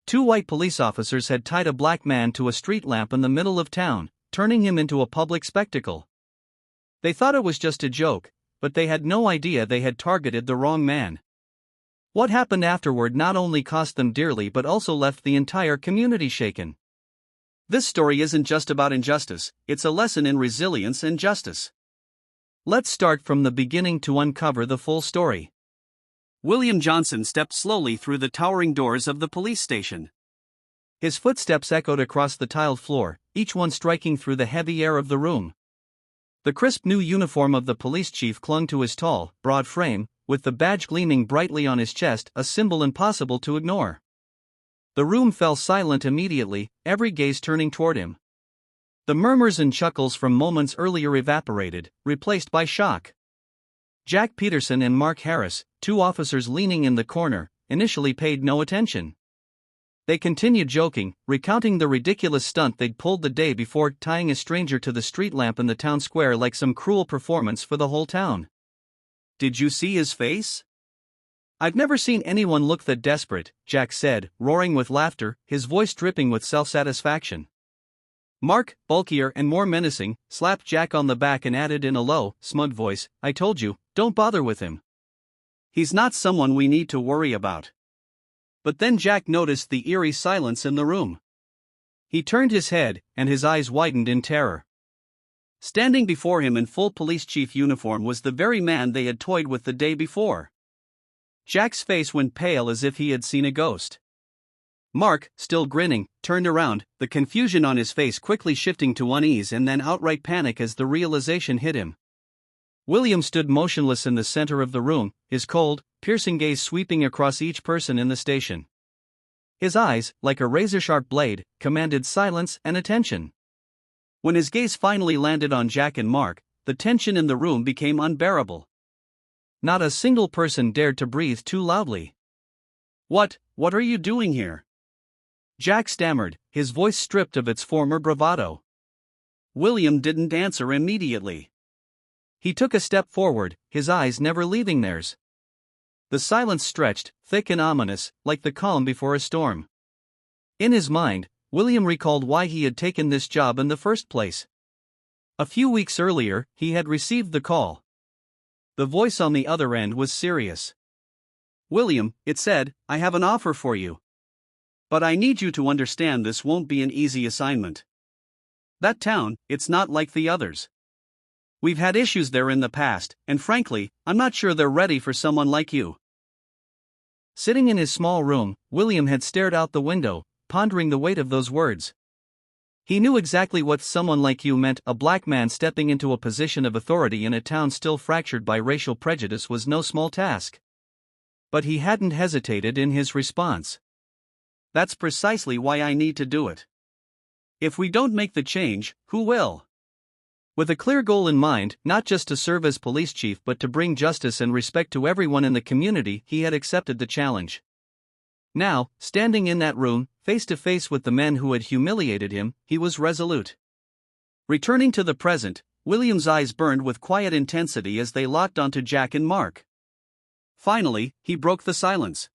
Two white police officers had tied a black man to a street lamp in the middle of town, turning him into a public spectacle. They thought it was just a joke, but they had no idea they had targeted the wrong man. What happened afterward not only cost them dearly but also left the entire community shaken. This story isn't just about injustice, it's a lesson in resilience and justice. Let's start from the beginning to uncover the full story. William Johnson stepped slowly through the towering doors of the police station. His footsteps echoed across the tiled floor, each one striking through the heavy air of the room. The crisp new uniform of the police chief clung to his tall, broad frame, with the badge gleaming brightly on his chest, a symbol impossible to ignore. The room fell silent immediately, every gaze turning toward him. The murmurs and chuckles from moments earlier evaporated, replaced by shock. Jack Peterson and Mark Harris, two officers leaning in the corner, initially paid no attention. They continued joking, recounting the ridiculous stunt they'd pulled the day before, tying a stranger to the street lamp in the town square like some cruel performance for the whole town. "Did you see his face?" "I've never seen anyone look that desperate," Jack said, roaring with laughter, his voice dripping with self-satisfaction. Mark, bulkier and more menacing, slapped Jack on the back and added in a low, smug voice, "I told you, don't bother with him. He's not someone we need to worry about." But then Jack noticed the eerie silence in the room. He turned his head, and his eyes widened in terror. Standing before him in full police chief uniform was the very man they had toyed with the day before. Jack's face went pale as if he had seen a ghost. Mark, still grinning, turned around, the confusion on his face quickly shifting to unease and then outright panic as the realization hit him. William stood motionless in the center of the room, his cold, piercing gaze sweeping across each person in the station. His eyes, like a razor-sharp blade, commanded silence and attention. When his gaze finally landed on Jack and Mark, the tension in the room became unbearable. Not a single person dared to breathe too loudly. What are you doing here?" Jack stammered, his voice stripped of its former bravado. William didn't answer immediately. He took a step forward, his eyes never leaving theirs. The silence stretched, thick and ominous, like the calm before a storm. In his mind, William recalled why he had taken this job in the first place. A few weeks earlier, he had received the call. The voice on the other end was serious. "William," it said, "I have an offer for you. But I need you to understand this won't be an easy assignment. That town, it's not like the others. We've had issues there in the past, and frankly, I'm not sure they're ready for someone like you." Sitting in his small room, William had stared out the window, pondering the weight of those words. He knew exactly what "someone like you" meant. A black man stepping into a position of authority in a town still fractured by racial prejudice was no small task. But he hadn't hesitated in his response. "That's precisely why I need to do it. If we don't make the change, who will?" With a clear goal in mind, not just to serve as police chief but to bring justice and respect to everyone in the community, he had accepted the challenge. Now, standing in that room, face to face with the men who had humiliated him, he was resolute. Returning to the present, William's eyes burned with quiet intensity as they locked onto Jack and Mark. Finally, he broke the silence.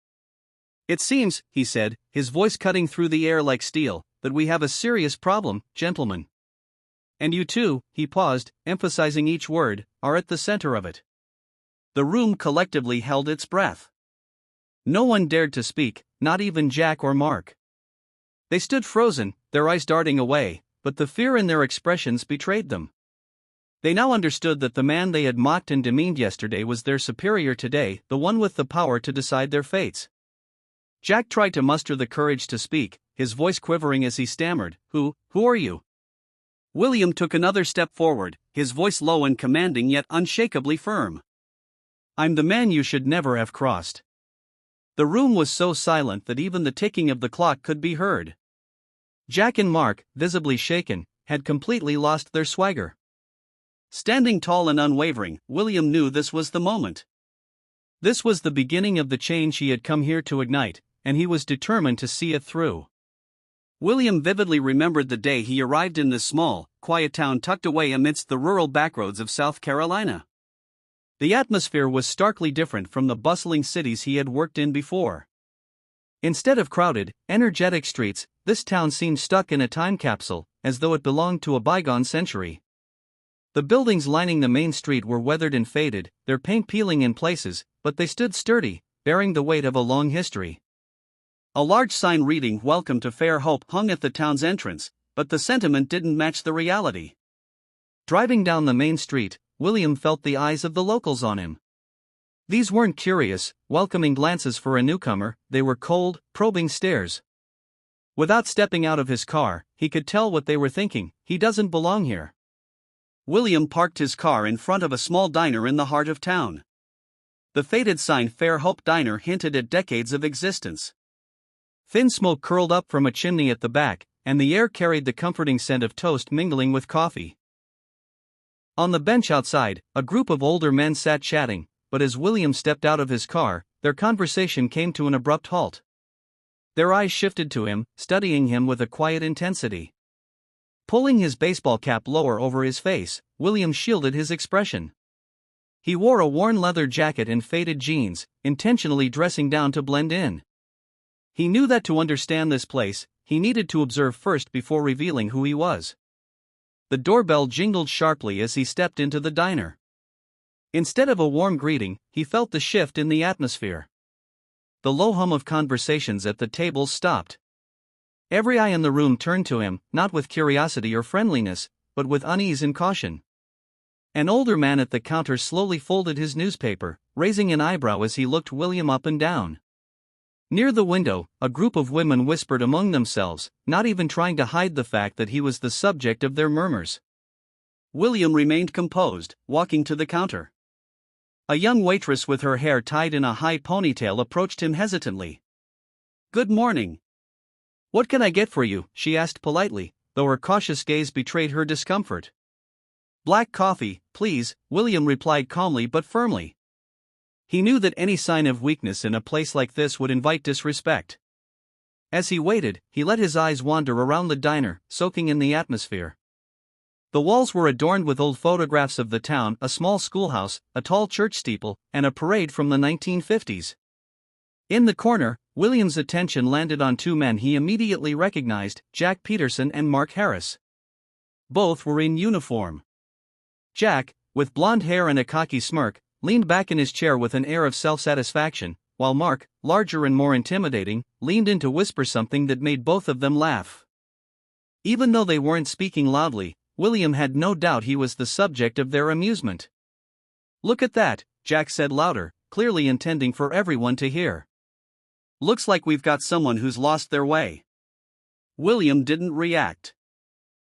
"It seems," he said, his voice cutting through the air like steel, "that we have a serious problem, gentlemen. And you too," he paused, emphasizing each word, "are at the center of it." The room collectively held its breath. No one dared to speak, not even Jack or Mark. They stood frozen, their eyes darting away, but the fear in their expressions betrayed them. They now understood that the man they had mocked and demeaned yesterday was their superior today, the one with the power to decide their fates. Jack tried to muster the courage to speak, his voice quivering as he stammered, Who are you?" William took another step forward, his voice low and commanding yet unshakably firm. "I'm the man you should never have crossed." The room was so silent that even the ticking of the clock could be heard. Jack and Mark, visibly shaken, had completely lost their swagger. Standing tall and unwavering, William knew this was the moment. This was the beginning of the change he had come here to ignite, and he was determined to see it through. William vividly remembered the day he arrived in this small, quiet town tucked away amidst the rural backroads of South Carolina. The atmosphere was starkly different from the bustling cities he had worked in before. Instead of crowded, energetic streets, this town seemed stuck in a time capsule, as though it belonged to a bygone century. The buildings lining the main street were weathered and faded, their paint peeling in places, but they stood sturdy, bearing the weight of a long history. A large sign reading "Welcome to Fair Hope" hung at the town's entrance, but the sentiment didn't match the reality. Driving down the main street, William felt the eyes of the locals on him. These weren't curious, welcoming glances for a newcomer, they were cold, probing stares. Without stepping out of his car, he could tell what they were thinking: he doesn't belong here. William parked his car in front of a small diner in the heart of town. The faded sign "Fair Hope Diner" hinted at decades of existence. Thin smoke curled up from a chimney at the back, and the air carried the comforting scent of toast mingling with coffee. On the bench outside, a group of older men sat chatting, but as William stepped out of his car, their conversation came to an abrupt halt. Their eyes shifted to him, studying him with a quiet intensity. Pulling his baseball cap lower over his face, William shielded his expression. He wore a worn leather jacket and faded jeans, intentionally dressing down to blend in. He knew that to understand this place, he needed to observe first before revealing who he was. The doorbell jingled sharply as he stepped into the diner. Instead of a warm greeting, he felt the shift in the atmosphere. The low hum of conversations at the tables stopped. Every eye in the room turned to him, not with curiosity or friendliness, but with unease and caution. An older man at the counter slowly folded his newspaper, raising an eyebrow as he looked William up and down. Near the window, a group of women whispered among themselves, not even trying to hide the fact that he was the subject of their murmurs. William remained composed, walking to the counter. A young waitress with her hair tied in a high ponytail approached him hesitantly. "Good morning. What can I get for you?" she asked politely, though her cautious gaze betrayed her discomfort. "Black coffee, please," William replied calmly but firmly. He knew that any sign of weakness in a place like this would invite disrespect. As he waited, he let his eyes wander around the diner, soaking in the atmosphere. The walls were adorned with old photographs of the town, a small schoolhouse, a tall church steeple, and a parade from the 1950s. In the corner, William's attention landed on two men he immediately recognized, Jack Peterson and Mark Harris. Both were in uniform. Jack, with blonde hair and a cocky smirk, leaned back in his chair with an air of self-satisfaction, while Mark, larger and more intimidating, leaned in to whisper something that made both of them laugh. Even though they weren't speaking loudly, William had no doubt he was the subject of their amusement. "Look at that," Jack said louder, clearly intending for everyone to hear. "Looks like we've got someone who's lost their way." William didn't react.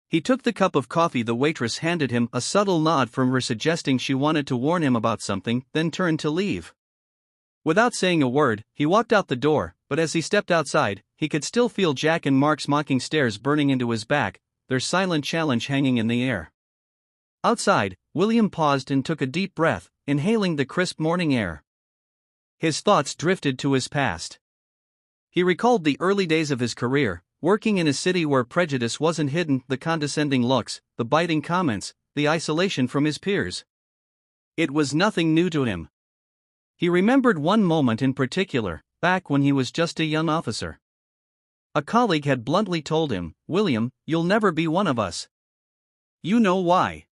He took the cup of coffee the waitress handed him, a subtle nod from her suggesting she wanted to warn him about something, then turned to leave. Without saying a word, he walked out the door, but as he stepped outside, he could still feel Jack and Mark's mocking stares burning into his back, their silent challenge hanging in the air. Outside, William paused and took a deep breath, inhaling the crisp morning air. His thoughts drifted to his past. He recalled the early days of his career, working in a city where prejudice wasn't hidden, the condescending looks, the biting comments, the isolation from his peers. It was nothing new to him. He remembered one moment in particular, back when he was just a young officer. A colleague had bluntly told him, "William, you'll never be one of us." "You know why."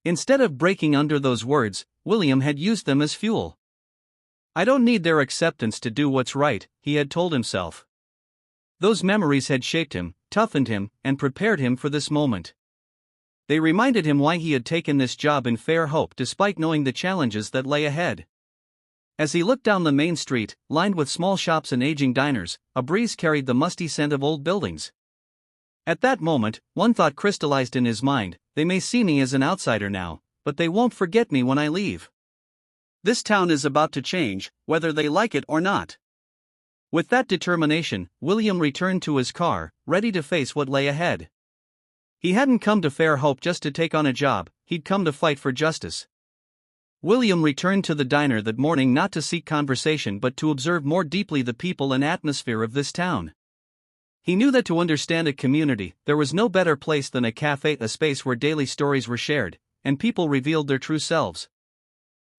Instead of breaking under those words, William had used them as fuel. "I don't need their acceptance to do what's right," he had told himself. Those memories had shaped him, toughened him, and prepared him for this moment. They reminded him why he had taken this job in Fair Hope despite knowing the challenges that lay ahead. As he looked down the main street, lined with small shops and aging diners, a breeze carried the musty scent of old buildings. At that moment, one thought crystallized in his mind: they may see me as an outsider now, but they won't forget me when I leave. This town is about to change, whether they like it or not. With that determination, William returned to his car, ready to face what lay ahead. He hadn't come to Fair Hope just to take on a job, he'd come to fight for justice. William returned to the diner that morning not to seek conversation but to observe more deeply the people and atmosphere of this town. He knew that to understand a community, there was no better place than a cafe, a space where daily stories were shared, and people revealed their true selves.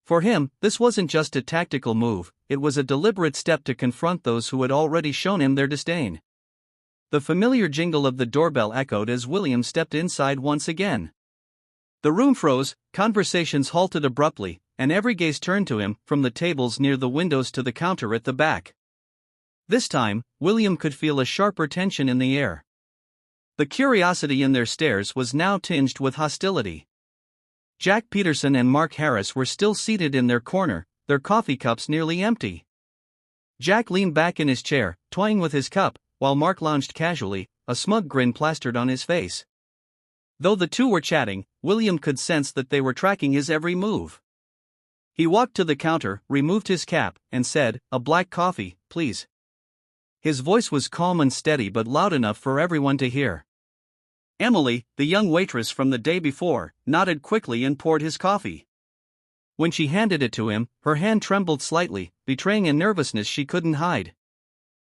For him, this wasn't just a tactical move, it was a deliberate step to confront those who had already shown him their disdain. The familiar jingle of the doorbell echoed as William stepped inside once again. The room froze, conversations halted abruptly, and every gaze turned to him, from the tables near the windows to the counter at the back. This time, William could feel a sharper tension in the air. The curiosity in their stares was now tinged with hostility. Jack Peterson and Mark Harris were still seated in their corner, their coffee cups nearly empty. Jack leaned back in his chair, toying with his cup, while Mark lounged casually, a smug grin plastered on his face. Though the two were chatting, William could sense that they were tracking his every move. He walked to the counter, removed his cap, and said, "A black coffee, please." His voice was calm and steady but loud enough for everyone to hear. Emily, the young waitress from the day before, nodded quickly and poured his coffee. When she handed it to him, her hand trembled slightly, betraying a nervousness she couldn't hide.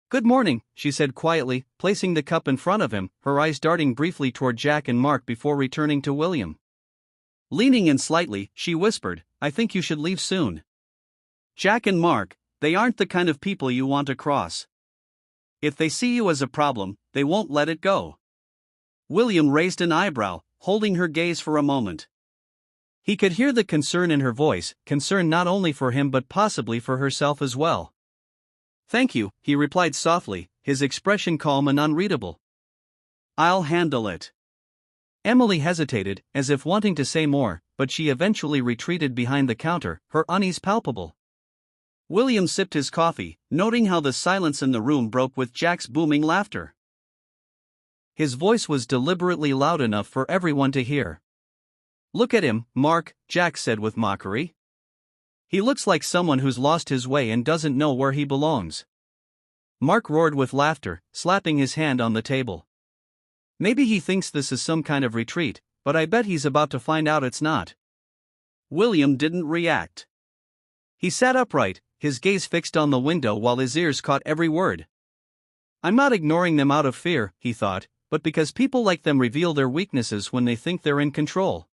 "Good morning," she said quietly, placing the cup in front of him, her eyes darting briefly toward Jack and Mark before returning to William. Leaning in slightly, she whispered, "I think you should leave soon. Jack and Mark, they aren't the kind of people you want to cross. If they see you as a problem, they won't let it go." William raised an eyebrow, holding her gaze for a moment. He could hear the concern in her voice, concern not only for him but possibly for herself as well. "Thank you," he replied softly, his expression calm and unreadable. "I'll handle it." Emily hesitated, as if wanting to say more, but she eventually retreated behind the counter, her unease palpable. William sipped his coffee, noting how the silence in the room broke with Jack's booming laughter. His voice was deliberately loud enough for everyone to hear. "Look at him, Mark," Jack said with mockery. "He looks like someone who's lost his way and doesn't know where he belongs." Mark roared with laughter, slapping his hand on the table. "Maybe he thinks this is some kind of retreat, but I bet he's about to find out it's not." William didn't react. He sat upright, his gaze fixed on the window while his ears caught every word. "I'm not ignoring them out of fear," he thought, "but because people like them reveal their weaknesses when they think they're in control."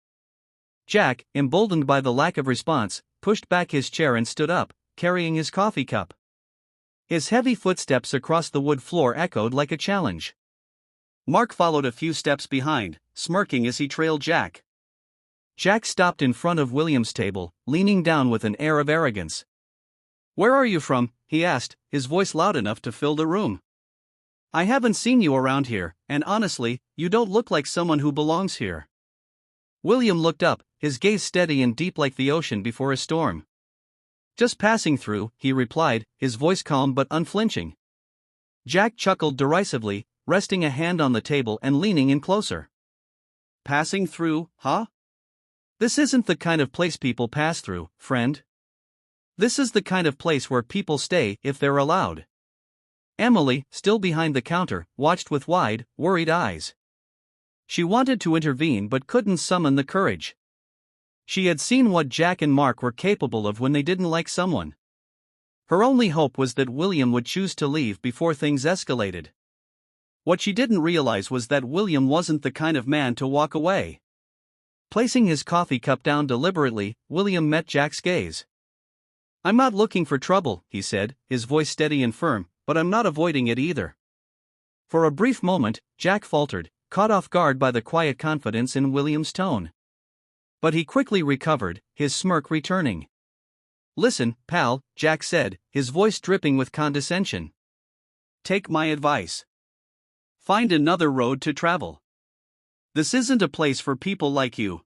Jack, emboldened by the lack of response, pushed back his chair and stood up, carrying his coffee cup. His heavy footsteps across the wood floor echoed like a challenge. Mark followed a few steps behind, smirking as he trailed Jack. Jack stopped in front of William's table, leaning down with an air of arrogance. "Where are you from?" he asked, his voice loud enough to fill the room. "I haven't seen you around here, and honestly, you don't look like someone who belongs here." William looked up, his gaze steady and deep like the ocean before a storm. "Just passing through," he replied, his voice calm but unflinching. Jack chuckled derisively, resting a hand on the table and leaning in closer. "Passing through, huh? This isn't the kind of place people pass through, friend. This is the kind of place where people stay if they're allowed." Emily, still behind the counter, watched with wide, worried eyes. She wanted to intervene but couldn't summon the courage. She had seen what Jack and Mark were capable of when they didn't like someone. Her only hope was that William would choose to leave before things escalated. What she didn't realize was that William wasn't the kind of man to walk away. Placing his coffee cup down deliberately, William met Jack's gaze. "I'm not looking for trouble," he said, his voice steady and firm, "but I'm not avoiding it either." For a brief moment, Jack faltered, caught off guard by the quiet confidence in William's tone. But he quickly recovered, his smirk returning. "Listen, pal," Jack said, his voice dripping with condescension. "Take my advice. Find another road to travel. This isn't a place for people like you."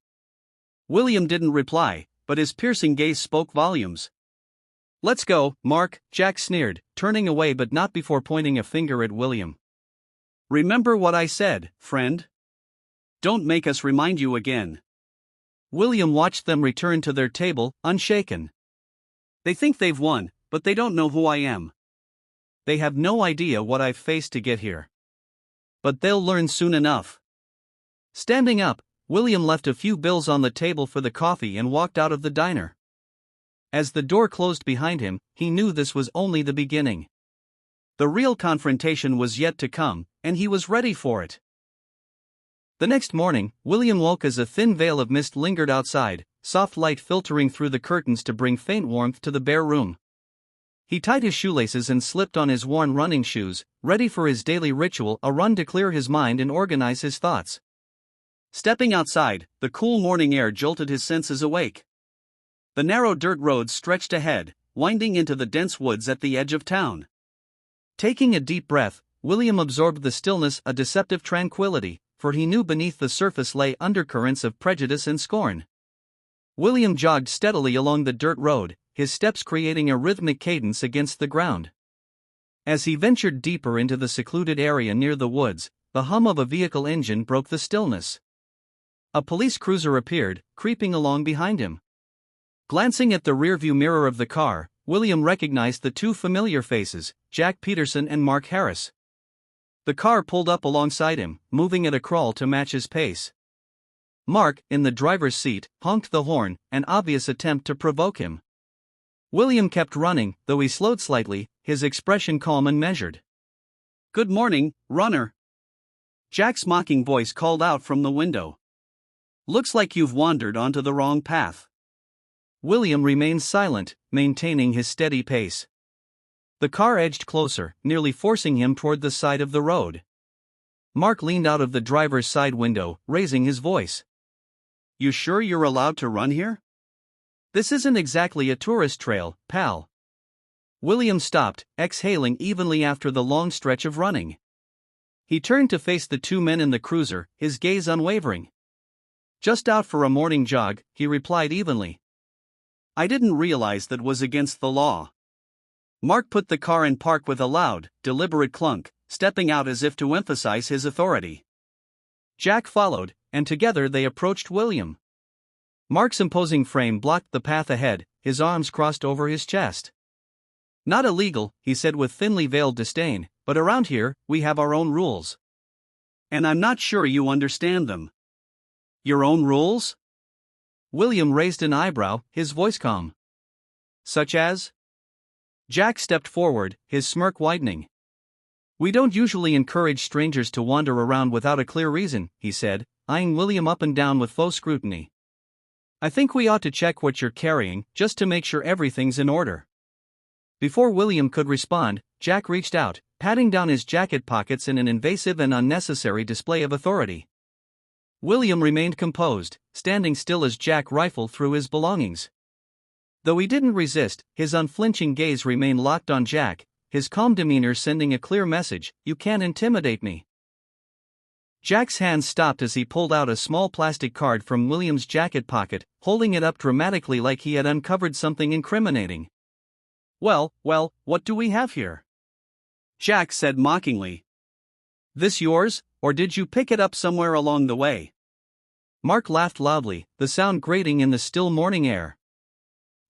William didn't reply, but his piercing gaze spoke volumes. "Let's go, Mark," Jack sneered, turning away but not before pointing a finger at William. "Remember what I said, friend? Don't make us remind you again." William watched them return to their table, unshaken. "They think they've won, but they don't know who I am. They have no idea what I've faced to get here. But they'll learn soon enough." Standing up, William left a few bills on the table for the coffee and walked out of the diner. As the door closed behind him, he knew this was only the beginning. The real confrontation was yet to come, and he was ready for it. The next morning, William woke as a thin veil of mist lingered outside, soft light filtering through the curtains to bring faint warmth to the bare room. He tied his shoelaces and slipped on his worn running shoes, ready for his daily ritual, a run to clear his mind and organize his thoughts. Stepping outside, the cool morning air jolted his senses awake. The narrow dirt road stretched ahead, winding into the dense woods at the edge of town. Taking a deep breath, William absorbed the stillness, a deceptive tranquility, for he knew beneath the surface lay undercurrents of prejudice and scorn. William jogged steadily along the dirt road, his steps creating a rhythmic cadence against the ground. As he ventured deeper into the secluded area near the woods, the hum of a vehicle engine broke the stillness. A police cruiser appeared, creeping along behind him. Glancing at the rearview mirror of the car, William recognized the two familiar faces, Jack Peterson and Mark Harris. The car pulled up alongside him, moving at a crawl to match his pace. Mark, in the driver's seat, honked the horn, an obvious attempt to provoke him. William kept running, though he slowed slightly, his expression calm and measured. "Good morning, runner." Jack's mocking voice called out from the window. "Looks like you've wandered onto the wrong path." William remained silent, maintaining his steady pace. The car edged closer, nearly forcing him toward the side of the road. Mark leaned out of the driver's side window, raising his voice. "You sure you're allowed to run here? This isn't exactly a tourist trail, pal." William stopped, exhaling evenly after the long stretch of running. He turned to face the two men in the cruiser, his gaze unwavering. "Just out for a morning jog," he replied evenly. "I didn't realize that was against the law." Mark put the car in park with a loud, deliberate clunk, stepping out as if to emphasize his authority. Jack followed, and together they approached William. Mark's imposing frame blocked the path ahead, his arms crossed over his chest. "Not illegal," he said with thinly veiled disdain, "but around here, we have our own rules. And I'm not sure you understand them." "Your own rules?" William raised an eyebrow, his voice calm. "Such as?" Jack stepped forward, his smirk widening. "We don't usually encourage strangers to wander around without a clear reason," he said, eyeing William up and down with faux scrutiny. "I think we ought to check what you're carrying, just to make sure everything's in order." Before William could respond, Jack reached out, patting down his jacket pockets in an invasive and unnecessary display of authority. William remained composed, standing still as Jack rifled through his belongings. Though he didn't resist, his unflinching gaze remained locked on Jack, his calm demeanor sending a clear message: "You can't intimidate me." Jack's hands stopped as he pulled out a small plastic card from William's jacket pocket, holding it up dramatically like he had uncovered something incriminating. Well, what do we have here?" Jack said mockingly. "This yours, or did you pick it up somewhere along the way?" Mark laughed loudly, the sound grating in the still morning air.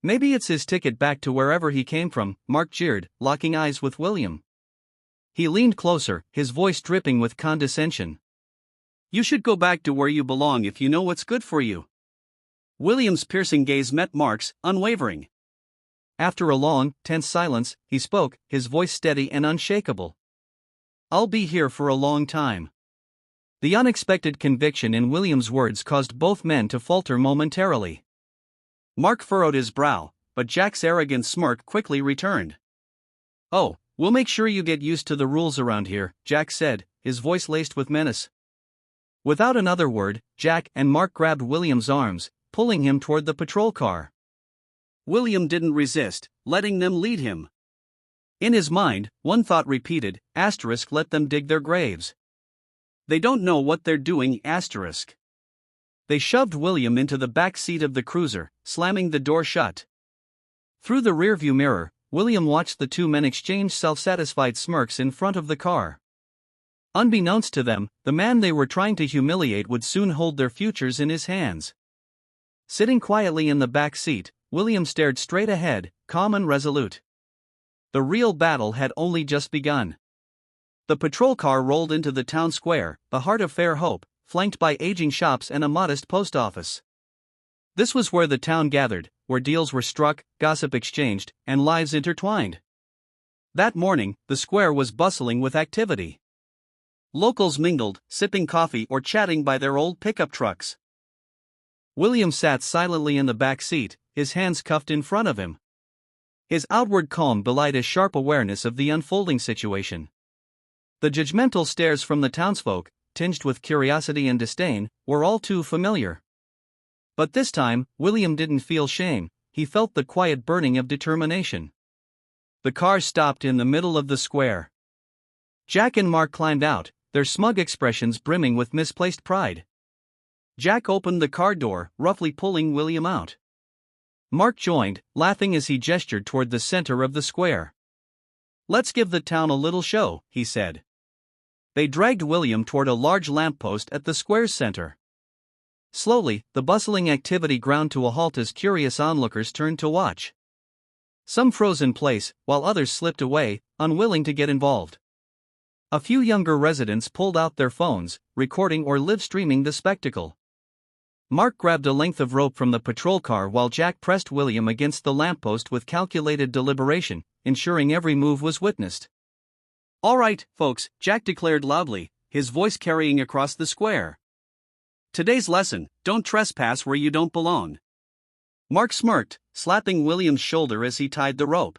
"Maybe it's his ticket back to wherever he came from," Mark jeered, locking eyes with William. He leaned closer, his voice dripping with condescension. "You should go back to where you belong if you know what's good for you." William's piercing gaze met Mark's, unwavering. After a long, tense silence, he spoke, his voice steady and unshakable. "I'll be here for a long time." The unexpected conviction in William's words caused both men to falter momentarily. Mark furrowed his brow, but Jack's arrogant smirk quickly returned. "Oh, we'll make sure you get used to the rules around here," Jack said, his voice laced with menace. Without another word, Jack and Mark grabbed William's arms, pulling him toward the patrol car. William didn't resist, letting them lead him. In his mind, one thought repeated, *, let them dig their graves. They don't know what they're doing, *. They shoved William into the back seat of the cruiser, slamming the door shut. Through the rearview mirror, William watched the two men exchange self-satisfied smirks in front of the car. Unbeknownst to them, the man they were trying to humiliate would soon hold their futures in his hands. Sitting quietly in the back seat, William stared straight ahead, calm and resolute. The real battle had only just begun. The patrol car rolled into the town square, the heart of Fair Hope, flanked by aging shops and a modest post office. This was where the town gathered, where deals were struck, gossip exchanged, and lives intertwined. That morning, the square was bustling with activity. Locals mingled, sipping coffee or chatting by their old pickup trucks. William sat silently in the back seat, his hands cuffed in front of him. His outward calm belied a sharp awareness of the unfolding situation. The judgmental stares from the townsfolk, tinged with curiosity and disdain, were all too familiar. But this time, William didn't feel shame, he felt the quiet burning of determination. The car stopped in the middle of the square. Jack and Mark climbed out, their smug expressions brimming with misplaced pride. Jack opened the car door, roughly pulling William out. Mark joined, laughing as he gestured toward the center of the square. "Let's give the town a little show," he said. They dragged William toward a large lamppost at the square's center. Slowly, the bustling activity ground to a halt as curious onlookers turned to watch. Some froze in place, while others slipped away, unwilling to get involved. A few younger residents pulled out their phones, recording or live-streaming the spectacle. Mark grabbed a length of rope from the patrol car while Jack pressed William against the lamppost with calculated deliberation, ensuring every move was witnessed. "All right, folks," Jack declared loudly, his voice carrying across the square. "Today's lesson: don't trespass where you don't belong." Mark smirked, slapping William's shoulder as he tied the rope.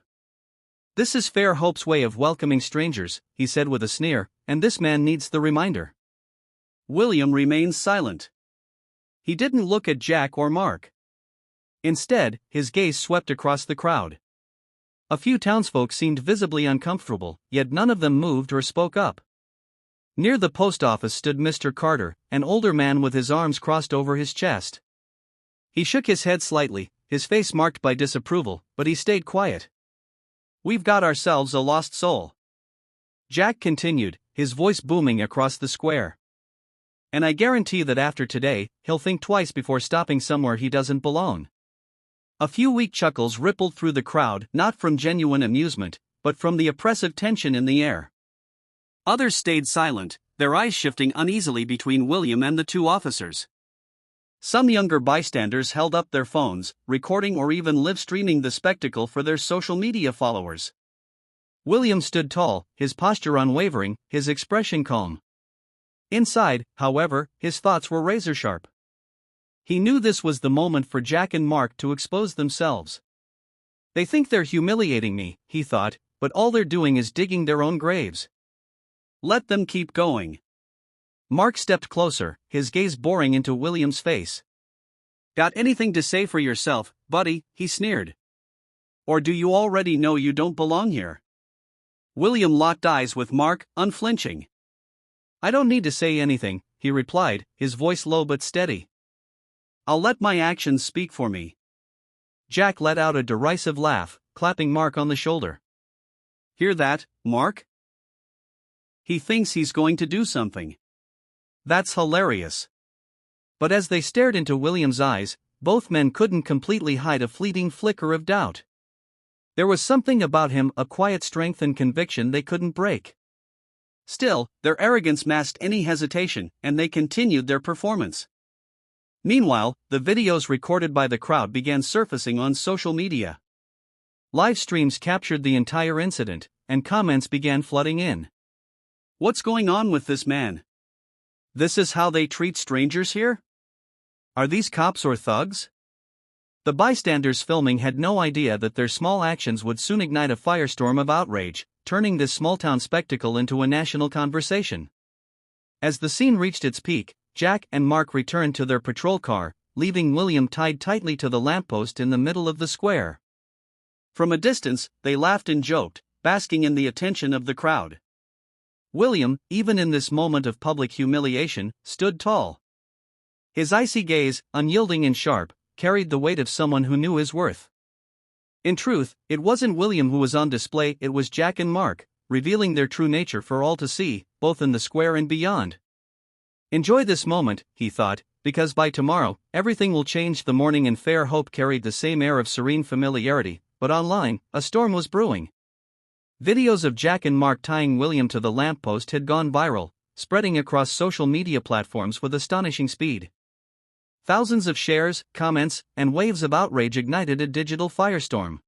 "This is Fair Hope's way of welcoming strangers," he said with a sneer, "and this man needs the reminder." William remained silent. He didn't look at Jack or Mark. Instead, his gaze swept across the crowd. A few townsfolk seemed visibly uncomfortable, yet none of them moved or spoke up. Near the post office stood Mr. Carter, an older man with his arms crossed over his chest. He shook his head slightly, his face marked by disapproval, but he stayed quiet. "We've got ourselves a lost soul," Jack continued, his voice booming across the square. "And I guarantee that after today, he'll think twice before stopping somewhere he doesn't belong." A few weak chuckles rippled through the crowd, not from genuine amusement, but from the oppressive tension in the air. Others stayed silent, their eyes shifting uneasily between William and the two officers. Some younger bystanders held up their phones, recording or even live-streaming the spectacle for their social media followers. William stood tall, his posture unwavering, his expression calm. Inside, however, his thoughts were razor-sharp. He knew this was the moment for Jack and Mark to expose themselves. "They think they're humiliating me," he thought, "but all they're doing is digging their own graves. Let them keep going." Mark stepped closer, his gaze boring into William's face. "Got anything to say for yourself, buddy?" he sneered. "Or do you already know you don't belong here?" William locked eyes with Mark, unflinching. "I don't need to say anything," he replied, his voice low but steady. "I'll let my actions speak for me." Jack let out a derisive laugh, clapping Mark on the shoulder. "Hear that, Mark? He thinks he's going to do something. That's hilarious." But as they stared into William's eyes, both men couldn't completely hide a fleeting flicker of doubt. There was something about him, a quiet strength and conviction they couldn't break. Still, their arrogance masked any hesitation, and they continued their performance. Meanwhile, the videos recorded by the crowd began surfacing on social media. Live streams captured the entire incident, and comments began flooding in. "What's going on with this man? This is how they treat strangers here? Are these cops or thugs?" The bystanders filming had no idea that their small actions would soon ignite a firestorm of outrage, turning this small-town spectacle into a national conversation. As the scene reached its peak, Jack and Mark returned to their patrol car, leaving William tied tightly to the lamppost in the middle of the square. From a distance, they laughed and joked, basking in the attention of the crowd. William, even in this moment of public humiliation, stood tall. His icy gaze, unyielding and sharp, carried the weight of someone who knew his worth. In truth, it wasn't William who was on display, it was Jack and Mark, revealing their true nature for all to see, both in the square and beyond. Enjoy this moment, he thought, because by tomorrow, everything will change. The morning in Fair Hope carried the same air of serene familiarity, but online, a storm was brewing. Videos of Jack and Mark tying William to the lamppost had gone viral, spreading across social media platforms with astonishing speed. Thousands of shares, comments, and waves of outrage ignited a digital firestorm.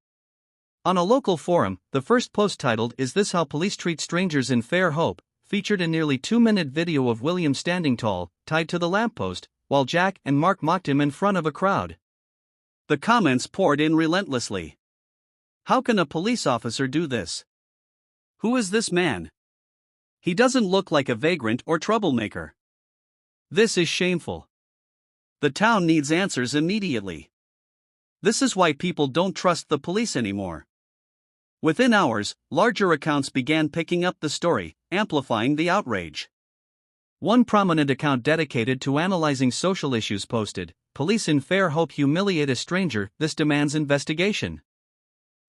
On a local forum, the first post titled "Is This How Police Treat Strangers in Fair Hope?" featured a nearly 2-minute video of William standing tall, tied to the lamppost, while Jack and Mark mocked him in front of a crowd. The comments poured in relentlessly. How can a police officer do this? Who is this man? He doesn't look like a vagrant or troublemaker. This is shameful. The town needs answers immediately. This is why people don't trust the police anymore. Within hours, larger accounts began picking up the story, amplifying the outrage. One prominent account dedicated to analyzing social issues posted, "Police in Fair Hope humiliate a stranger, this demands investigation."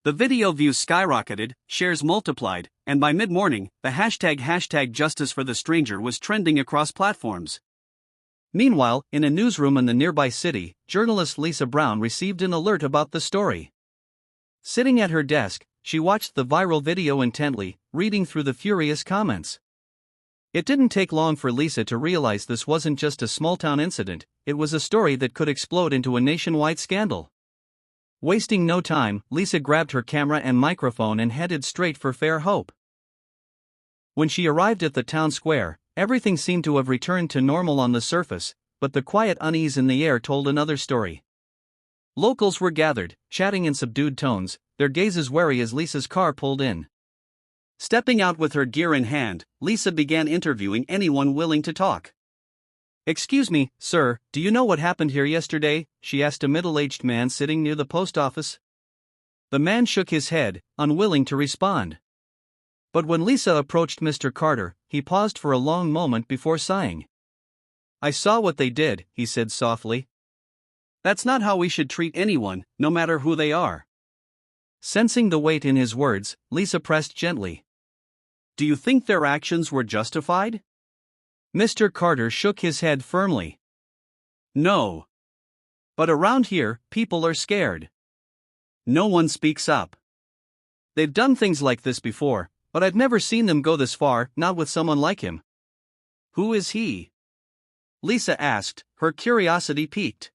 The video views skyrocketed, shares multiplied, and by mid-morning, the hashtag Justice for the Stranger was trending across platforms. Meanwhile, in a newsroom in the nearby city, journalist Lisa Brown received an alert about the story. Sitting at her desk, she watched the viral video intently, reading through the furious comments. It didn't take long for Lisa to realize this wasn't just a small-town incident, it was a story that could explode into a nationwide scandal. Wasting no time, Lisa grabbed her camera and microphone and headed straight for Fair Hope. When she arrived at the town square, everything seemed to have returned to normal on the surface, but the quiet unease in the air told another story. Locals were gathered, chatting in subdued tones, their gazes wary as Lisa's car pulled in. Stepping out with her gear in hand, Lisa began interviewing anyone willing to talk. "Excuse me, sir, do you know what happened here yesterday?" she asked a middle-aged man sitting near the post office. The man shook his head, unwilling to respond. But when Lisa approached Mr. Carter, he paused for a long moment before sighing. "I saw what they did," he said softly. "That's not how we should treat anyone, no matter who they are." Sensing the weight in his words, Lisa pressed gently. "Do you think their actions were justified?" Mr. Carter shook his head firmly. "No. But around here, people are scared. No one speaks up. They've done things like this before, but I've never seen them go this far, not with someone like him." "Who is he?" Lisa asked, her curiosity piqued.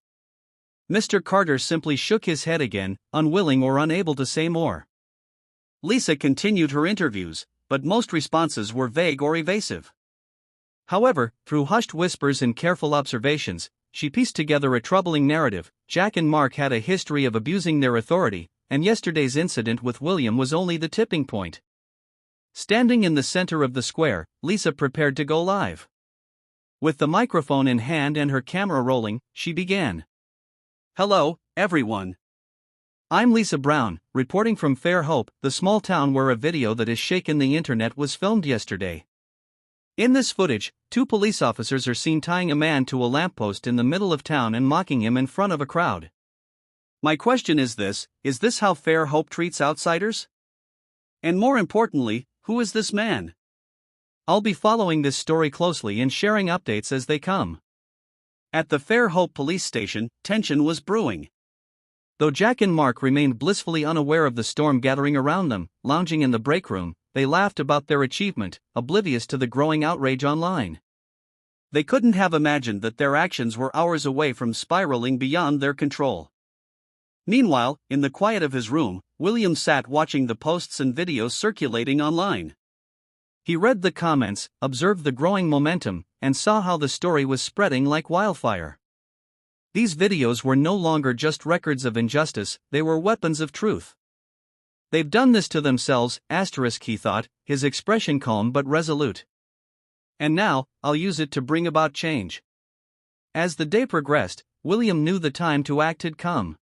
Mr. Carter simply shook his head again, unwilling or unable to say more. Lisa continued her interviews, but most responses were vague or evasive. However, through hushed whispers and careful observations, she pieced together a troubling narrative. Jack and Mark had a history of abusing their authority, and yesterday's incident with William was only the tipping point. Standing in the center of the square, Lisa prepared to go live. With the microphone in hand and her camera rolling, she began. "Hello, everyone. I'm Lisa Brown, reporting from Fair Hope, the small town where a video that has shaken the internet was filmed yesterday. In this footage, two police officers are seen tying a man to a lamppost in the middle of town and mocking him in front of a crowd. My question is this how Fair Hope treats outsiders? And more importantly, who is this man?" I'll be following this story closely and sharing updates as they come. At the Fair Hope police station, tension was brewing. Though Jack and Mark remained blissfully unaware of the storm gathering around them, lounging in the break room, they laughed about their achievement, oblivious to the growing outrage online. They couldn't have imagined that their actions were hours away from spiraling beyond their control. Meanwhile, in the quiet of his room, William sat watching the posts and videos circulating online. He read the comments, observed the growing momentum, and saw how the story was spreading like wildfire. These videos were no longer just records of injustice, they were weapons of truth. "They've done this to themselves," he thought, his expression calm but resolute. "And now, I'll use it to bring about change." As the day progressed, William knew the time to act had come.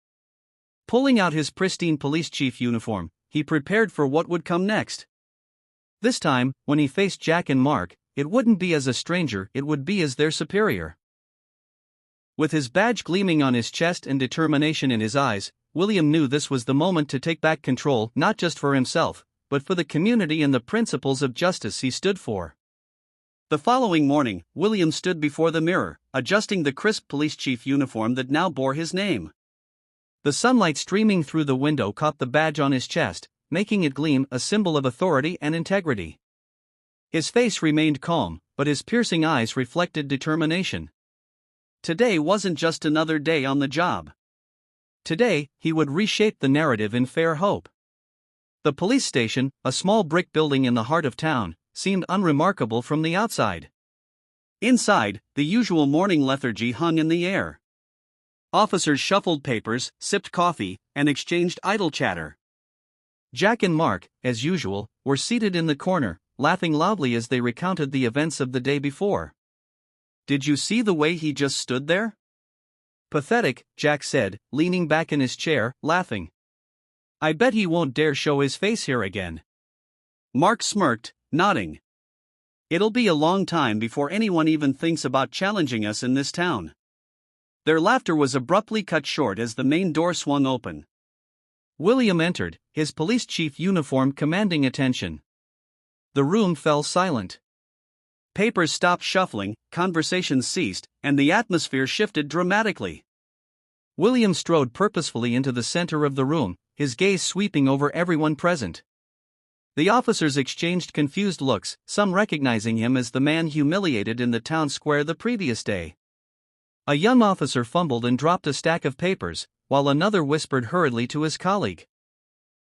Pulling out his pristine police chief uniform, he prepared for what would come next. This time, when he faced Jack and Mark, it wouldn't be as a stranger, it would be as their superior. With his badge gleaming on his chest and determination in his eyes, William knew this was the moment to take back control, not just for himself, but for the community and the principles of justice he stood for. The following morning, William stood before the mirror, adjusting the crisp police chief uniform that now bore his name. The sunlight streaming through the window caught the badge on his chest, making it gleam, a symbol of authority and integrity. His face remained calm, but his piercing eyes reflected determination. Today wasn't just another day on the job. Today, he would reshape the narrative in Fair Hope. The police station, a small brick building in the heart of town, seemed unremarkable from the outside. Inside, the usual morning lethargy hung in the air. Officers shuffled papers, sipped coffee, and exchanged idle chatter. Jack and Mark, as usual, were seated in the corner, laughing loudly as they recounted the events of the day before. "Did you see the way he just stood there?" "Pathetic," Jack said, leaning back in his chair, laughing. "I bet he won't dare show his face here again." Mark smirked, nodding. "It'll be a long time before anyone even thinks about challenging us in this town." Their laughter was abruptly cut short as the main door swung open. William entered, his police chief uniform commanding attention. The room fell silent. Papers stopped shuffling, conversations ceased, and the atmosphere shifted dramatically. William strode purposefully into the center of the room, his gaze sweeping over everyone present. The officers exchanged confused looks, some recognizing him as the man humiliated in the town square the previous day. A young officer fumbled and dropped a stack of papers, while another whispered hurriedly to his colleague.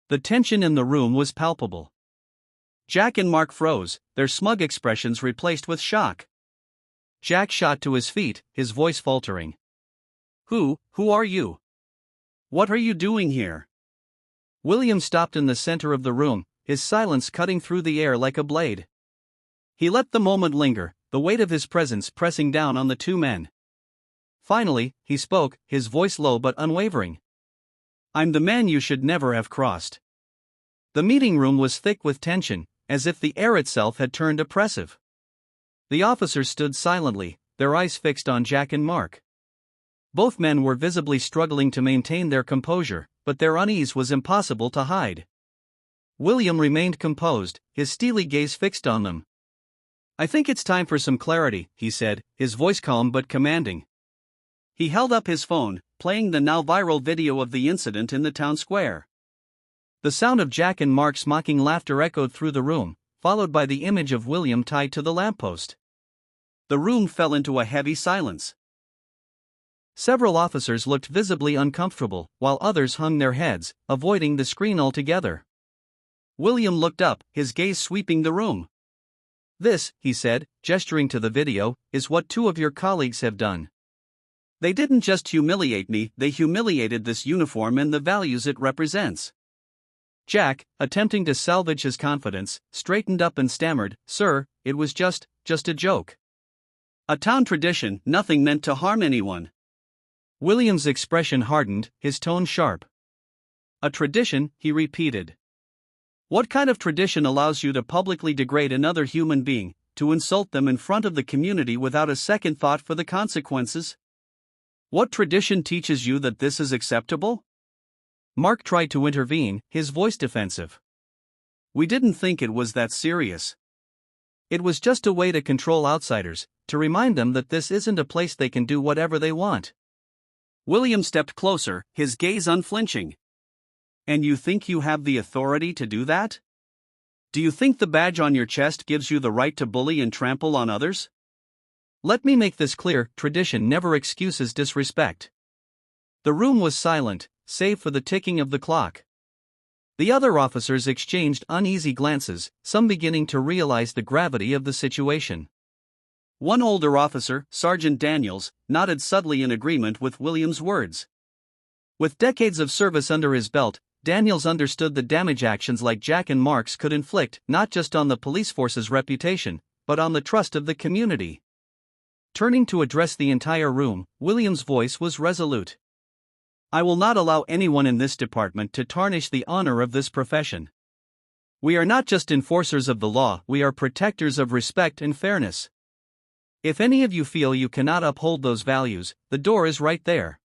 The tension in the room was palpable. Jack and Mark froze, their smug expressions replaced with shock. Jack shot to his feet, his voice faltering. Who are you? What are you doing here?" William stopped in the center of the room, his silence cutting through the air like a blade. He let the moment linger, the weight of his presence pressing down on the two men. Finally, he spoke, his voice low but unwavering. "I'm the man you should never have crossed." The meeting room was thick with tension, as if the air itself had turned oppressive. The officers stood silently, their eyes fixed on Jack and Mark. Both men were visibly struggling to maintain their composure, but their unease was impossible to hide. William remained composed, his steely gaze fixed on them. "I think it's time for some clarity," he said, his voice calm but commanding. He held up his phone, playing the now viral video of the incident in the town square. The sound of Jack and Mark's mocking laughter echoed through the room, followed by the image of William tied to the lamppost. The room fell into a heavy silence. Several officers looked visibly uncomfortable, while others hung their heads, avoiding the screen altogether. William looked up, his gaze sweeping the room. "This," he said, gesturing to the video, "is what two of your colleagues have done. They didn't just humiliate me, they humiliated this uniform and the values it represents." Jack, attempting to salvage his confidence, straightened up and stammered, "Sir, it was just a joke. A town tradition, nothing meant to harm anyone." William's expression hardened, his tone sharp. "A tradition," he repeated. "What kind of tradition allows you to publicly degrade another human being, to insult them in front of the community without a second thought for the consequences? What tradition teaches you that this is acceptable?" Mark tried to intervene, his voice defensive. "We didn't think it was that serious. It was just a way to control outsiders, to remind them that this isn't a place they can do whatever they want." William stepped closer, his gaze unflinching. "And you think you have the authority to do that? Do you think the badge on your chest gives you the right to bully and trample on others?" "Let me make this clear, tradition never excuses disrespect." The room was silent, save for the ticking of the clock. The other officers exchanged uneasy glances, some beginning to realize the gravity of the situation. One older officer, Sergeant Daniels, nodded subtly in agreement with William's words. With decades of service under his belt, Daniels understood the damage actions like Jack and Mark's could inflict not just on the police force's reputation, but on the trust of the community. Turning to address the entire room, William's voice was resolute. "I will not allow anyone in this department to tarnish the honor of this profession. We are not just enforcers of the law, we are protectors of respect and fairness. If any of you feel you cannot uphold those values, the door is right there."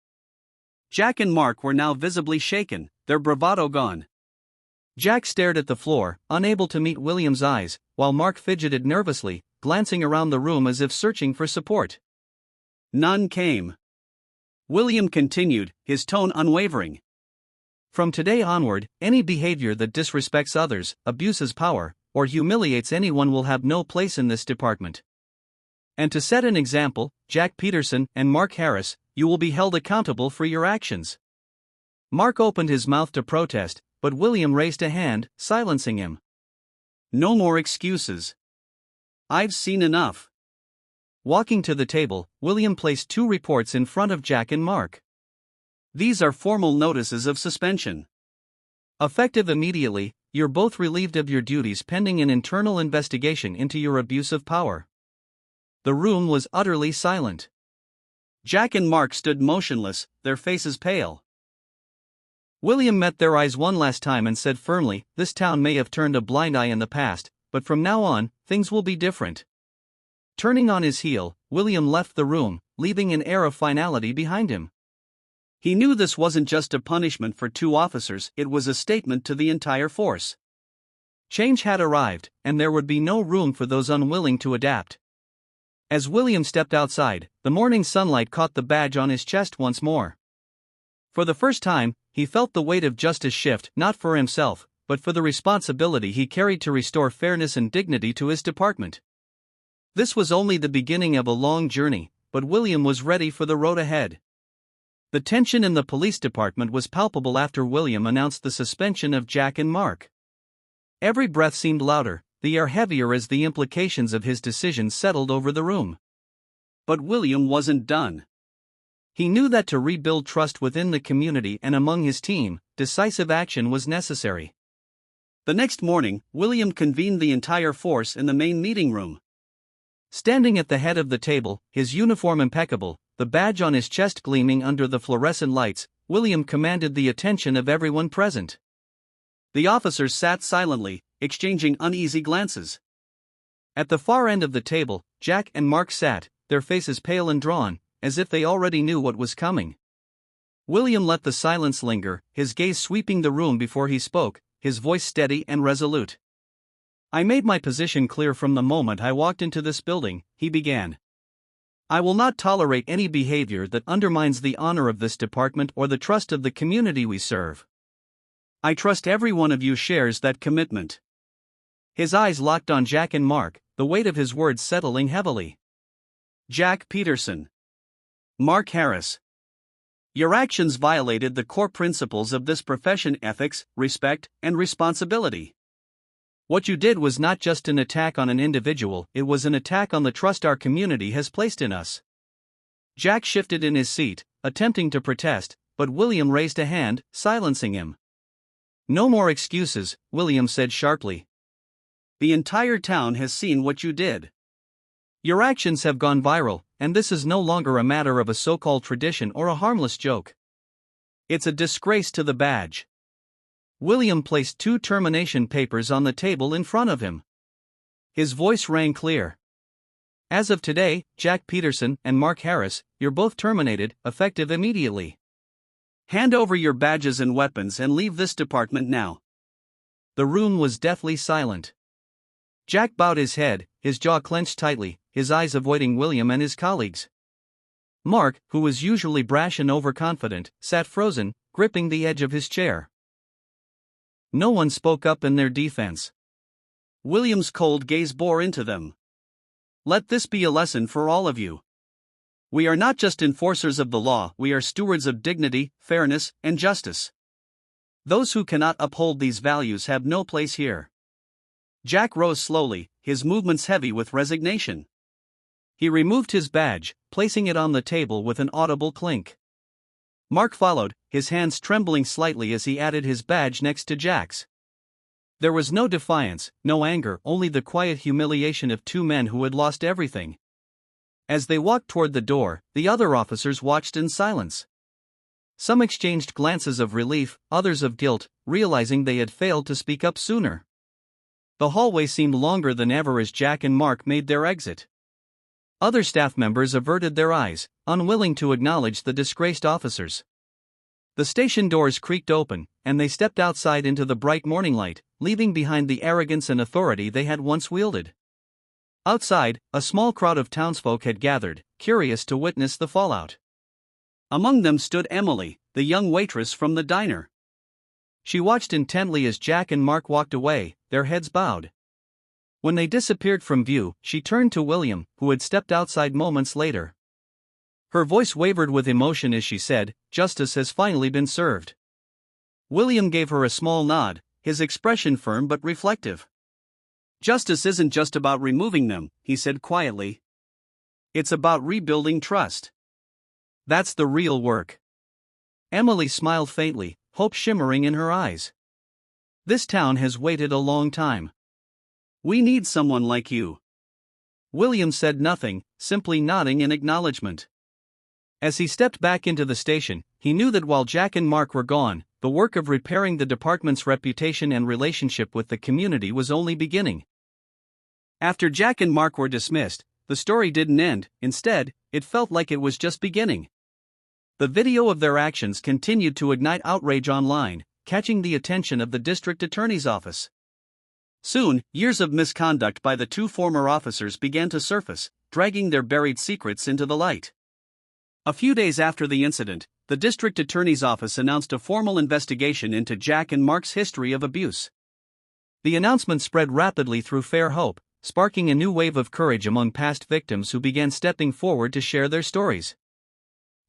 Jack and Mark were now visibly shaken, their bravado gone. Jack stared at the floor, unable to meet William's eyes, while Mark fidgeted nervously, glancing around the room as if searching for support. None came. William continued, his tone unwavering. "From today onward, any behavior that disrespects others, abuses power, or humiliates anyone will have no place in this department. And to set an example, Jack Peterson and Mark Harris, you will be held accountable for your actions." Mark opened his mouth to protest, but William raised a hand, silencing him. "No more excuses. I've seen enough." Walking to the table, William placed 2 reports in front of Jack and Mark. These are formal notices of suspension. Effective immediately, you're both relieved of your duties pending an internal investigation into your abuse of power. The room was utterly silent. Jack and Mark stood motionless, their faces pale. William met their eyes one last time and said firmly, "This town may have turned a blind eye in the past, but from now on, things will be different." Turning on his heel, William left the room, leaving an air of finality behind him. He knew this wasn't just a punishment for 2 officers, it was a statement to the entire force. Change had arrived, and there would be no room for those unwilling to adapt. As William stepped outside, the morning sunlight caught the badge on his chest once more. For the first time, he felt the weight of justice shift, not for himself, but for the responsibility he carried to restore fairness and dignity to his department. This was only the beginning of a long journey, but William was ready for the road ahead. The tension in the police department was palpable after William announced the suspension of Jack and Mark. Every breath seemed louder, the air heavier as the implications of his decision settled over the room. But William wasn't done. He knew that to rebuild trust within the community and among his team, decisive action was necessary. The next morning, William convened the entire force in the main meeting room. Standing at the head of the table, his uniform impeccable, the badge on his chest gleaming under the fluorescent lights, William commanded the attention of everyone present. The officers sat silently, exchanging uneasy glances. At the far end of the table, Jack and Mark sat, their faces pale and drawn, as if they already knew what was coming. William let the silence linger, his gaze sweeping the room before he spoke, his voice steady and resolute. "I made my position clear from the moment I walked into this building," he began. "I will not tolerate any behavior that undermines the honor of this department or the trust of the community we serve. I trust every one of you shares that commitment." His eyes locked on Jack and Mark, the weight of his words settling heavily. "Jack Peterson. Mark Harris. Your actions violated the core principles of this profession: ethics, respect, and responsibility. What you did was not just an attack on an individual, it was an attack on the trust our community has placed in us." Jack shifted in his seat, attempting to protest, but William raised a hand, silencing him. "No more excuses," William said sharply. "The entire town has seen what you did. Your actions have gone viral, and this is no longer a matter of a so-called tradition or a harmless joke. It's a disgrace to the badge." William placed 2 termination papers on the table in front of him. His voice rang clear. "As of today, Jack Peterson and Mark Harris, you're both terminated, effective immediately. Hand over your badges and weapons and leave this department now." The room was deathly silent. Jack bowed his head, his jaw clenched tightly, his eyes avoiding William and his colleagues. Mark, who was usually brash and overconfident, sat frozen, gripping the edge of his chair. No one spoke up in their defense. William's cold gaze bore into them. "Let this be a lesson for all of you. We are not just enforcers of the law, we are stewards of dignity, fairness, and justice. Those who cannot uphold these values have no place here." Jack rose slowly, his movements heavy with resignation. He removed his badge, placing it on the table with an audible clink. Mark followed, his hands trembling slightly as he added his badge next to Jack's. There was no defiance, no anger, only the quiet humiliation of 2 men who had lost everything. As they walked toward the door, the other officers watched in silence. Some exchanged glances of relief, others of guilt, realizing they had failed to speak up sooner. The hallway seemed longer than ever as Jack and Mark made their exit. Other staff members averted their eyes, unwilling to acknowledge the disgraced officers. The station doors creaked open, and they stepped outside into the bright morning light, leaving behind the arrogance and authority they had once wielded. Outside, a small crowd of townsfolk had gathered, curious to witness the fallout. Among them stood Emily, the young waitress from the diner. She watched intently as Jack and Mark walked away, their heads bowed. When they disappeared from view, she turned to William, who had stepped outside moments later. Her voice wavered with emotion as she said, "Justice has finally been served." William gave her a small nod, his expression firm but reflective. "Justice isn't just about removing them," he said quietly. It's about rebuilding trust. That's the real work. Emily smiled faintly, hope shimmering in her eyes. This town has waited a long time. We need someone like you. William said nothing, simply nodding in acknowledgement. As he stepped back into the station, he knew that while Jack and Mark were gone, the work of repairing the department's reputation and relationship with the community was only beginning. After Jack and Mark were dismissed, the story didn't end. Instead, it felt like it was just beginning. The video of their actions continued to ignite outrage online, catching the attention of the district attorney's office. Soon, years of misconduct by the two former officers began to surface, dragging their buried secrets into the light. A few days after the incident, the district attorney's office announced a formal investigation into Jack and Mark's history of abuse. The announcement spread rapidly through Fairhope, sparking a new wave of courage among past victims who began stepping forward to share their stories.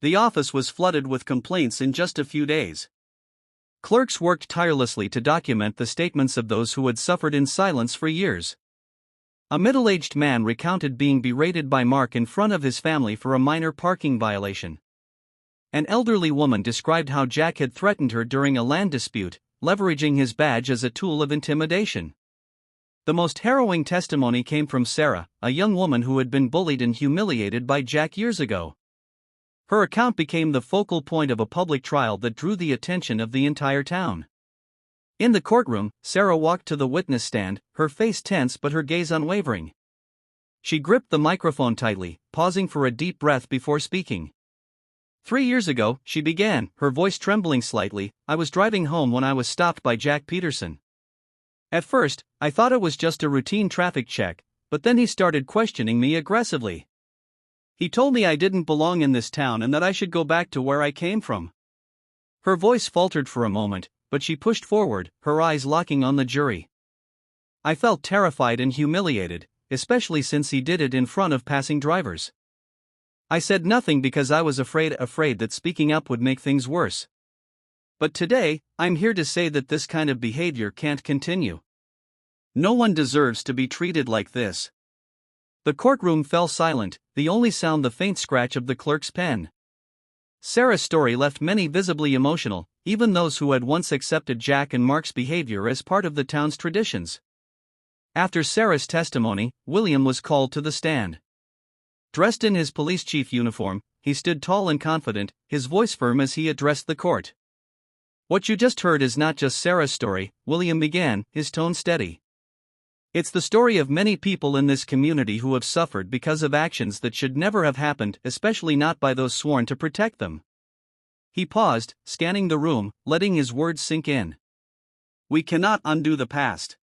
The office was flooded with complaints in just a few days. Clerks worked tirelessly to document the statements of those who had suffered in silence for years. A middle-aged man recounted being berated by Mark in front of his family for a minor parking violation. An elderly woman described how Jack had threatened her during a land dispute, leveraging his badge as a tool of intimidation. The most harrowing testimony came from Sarah, a young woman who had been bullied and humiliated by Jack years ago. Her account became the focal point of a public trial that drew the attention of the entire town. In the courtroom, Sarah walked to the witness stand, her face tense but her gaze unwavering. She gripped the microphone tightly, pausing for a deep breath before speaking. 3 years ago, she began, her voice trembling slightly, I was driving home when I was stopped by Jack Peterson. At first, I thought it was just a routine traffic check, but then he started questioning me aggressively. He told me I didn't belong in this town and that I should go back to where I came from. Her voice faltered for a moment, but she pushed forward, her eyes locking on the jury. I felt terrified and humiliated, especially since he did it in front of passing drivers. I said nothing because I was afraid that speaking up would make things worse. But today, I'm here to say that this kind of behavior can't continue. No one deserves to be treated like this. The courtroom fell silent, the only sound the faint scratch of the clerk's pen. Sarah's story left many visibly emotional, even those who had once accepted Jack and Mark's behavior as part of the town's traditions. After Sarah's testimony, William was called to the stand. Dressed in his police chief uniform, he stood tall and confident, his voice firm as he addressed the court. What you just heard is not just Sarah's story, William began, his tone steady. It's the story of many people in this community who have suffered because of actions that should never have happened, especially not by those sworn to protect them. He paused, scanning the room, letting his words sink in. We cannot undo the past.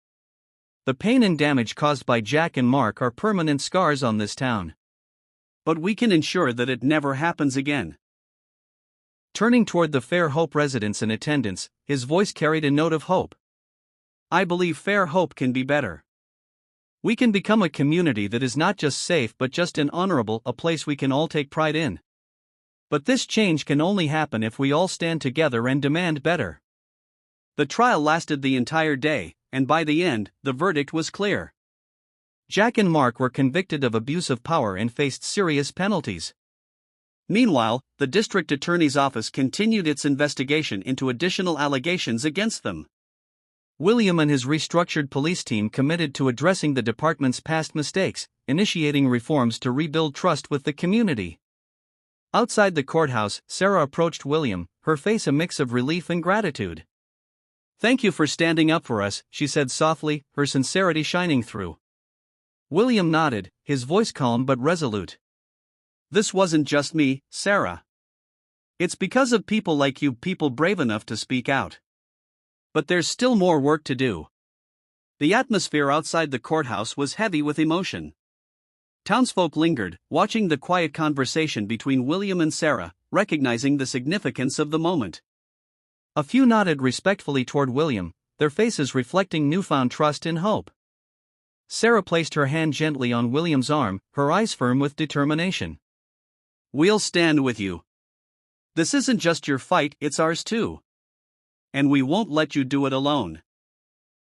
The pain and damage caused by Jack and Mark are permanent scars on this town. But we can ensure that it never happens again. Turning toward the Fairhope residents in attendance, his voice carried a note of hope. I believe Fairhope can be better. We can become a community that is not just safe but just an honorable, a place we can all take pride in. But this change can only happen if we all stand together and demand better. The trial lasted the entire day, and by the end, the verdict was clear. Jack and Mark were convicted of abuse of power and faced serious penalties. Meanwhile, the district attorney's office continued its investigation into additional allegations against them. William and his restructured police team committed to addressing the department's past mistakes, initiating reforms to rebuild trust with the community. Outside the courthouse, Sarah approached William, her face a mix of relief and gratitude. Thank you for standing up for us, she said softly, her sincerity shining through. William nodded, his voice calm but resolute. This wasn't just me, Sarah. It's because of people like you, people brave enough to speak out. But there's still more work to do. The atmosphere outside the courthouse was heavy with emotion. Townsfolk lingered, watching the quiet conversation between William and Sarah, recognizing the significance of the moment. A few nodded respectfully toward William, their faces reflecting newfound trust and hope. Sarah placed her hand gently on William's arm, her eyes firm with determination. We'll stand with you. This isn't just your fight, it's ours too. And we won't let you do it alone.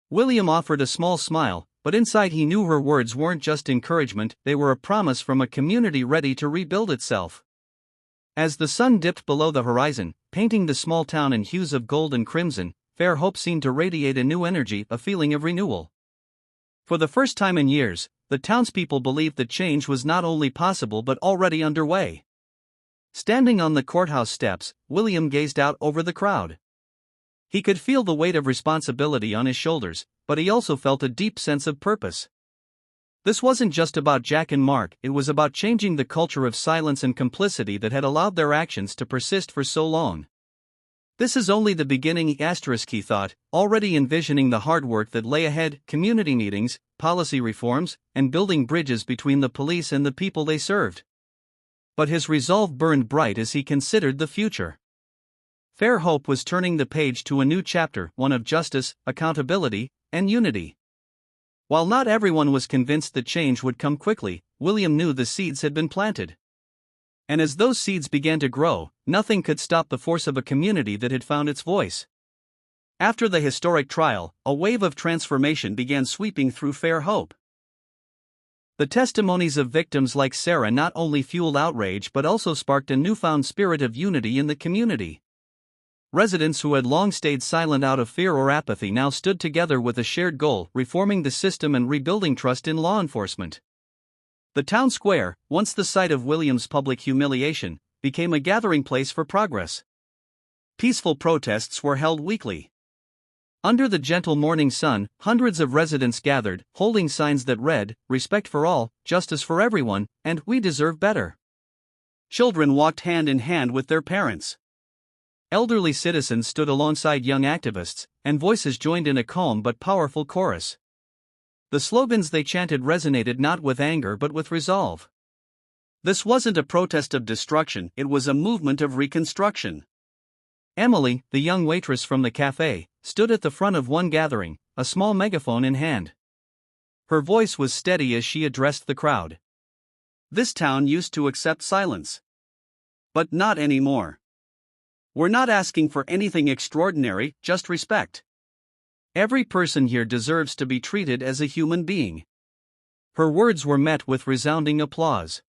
William offered a small smile, but inside he knew her words weren't just encouragement, they were a promise from a community ready to rebuild itself. As the sun dipped below the horizon, painting the small town in hues of gold and crimson, Fair Hope seemed to radiate a new energy, a feeling of renewal. For the first time in years, the townspeople believed that change was not only possible but already underway. Standing on the courthouse steps, William gazed out over the crowd. He could feel the weight of responsibility on his shoulders, but he also felt a deep sense of purpose. This wasn't just about Jack and Mark, it was about changing the culture of silence and complicity that had allowed their actions to persist for so long. This is only the beginning, he thought, already envisioning the hard work that lay ahead: community meetings, policy reforms, and building bridges between the police and the people they served. But his resolve burned bright as he considered the future. Fair Hope was turning the page to a new chapter, one of justice, accountability, and unity. While not everyone was convinced that change would come quickly, William knew the seeds had been planted. And as those seeds began to grow, nothing could stop the force of a community that had found its voice. After the historic trial, a wave of transformation began sweeping through Fair Hope. The testimonies of victims like Sarah not only fueled outrage but also sparked a newfound spirit of unity in the community. Residents who had long stayed silent out of fear or apathy now stood together with a shared goal: reforming the system and rebuilding trust in law enforcement. The town square, once the site of William's public humiliation, became a gathering place for progress. Peaceful protests were held weekly. Under the gentle morning sun, hundreds of residents gathered, holding signs that read, "Respect for all, justice for everyone, and we deserve better." Children walked hand in hand with their parents. Elderly citizens stood alongside young activists, and voices joined in a calm but powerful chorus. The slogans they chanted resonated not with anger but with resolve. This wasn't a protest of destruction, it was a movement of reconstruction. Emily, the young waitress from the cafe, stood at the front of one gathering, a small megaphone in hand. Her voice was steady as she addressed the crowd. "This town used to accept silence. But not anymore. We're not asking for anything extraordinary, just respect. Every person here deserves to be treated as a human being." Her words were met with resounding applause.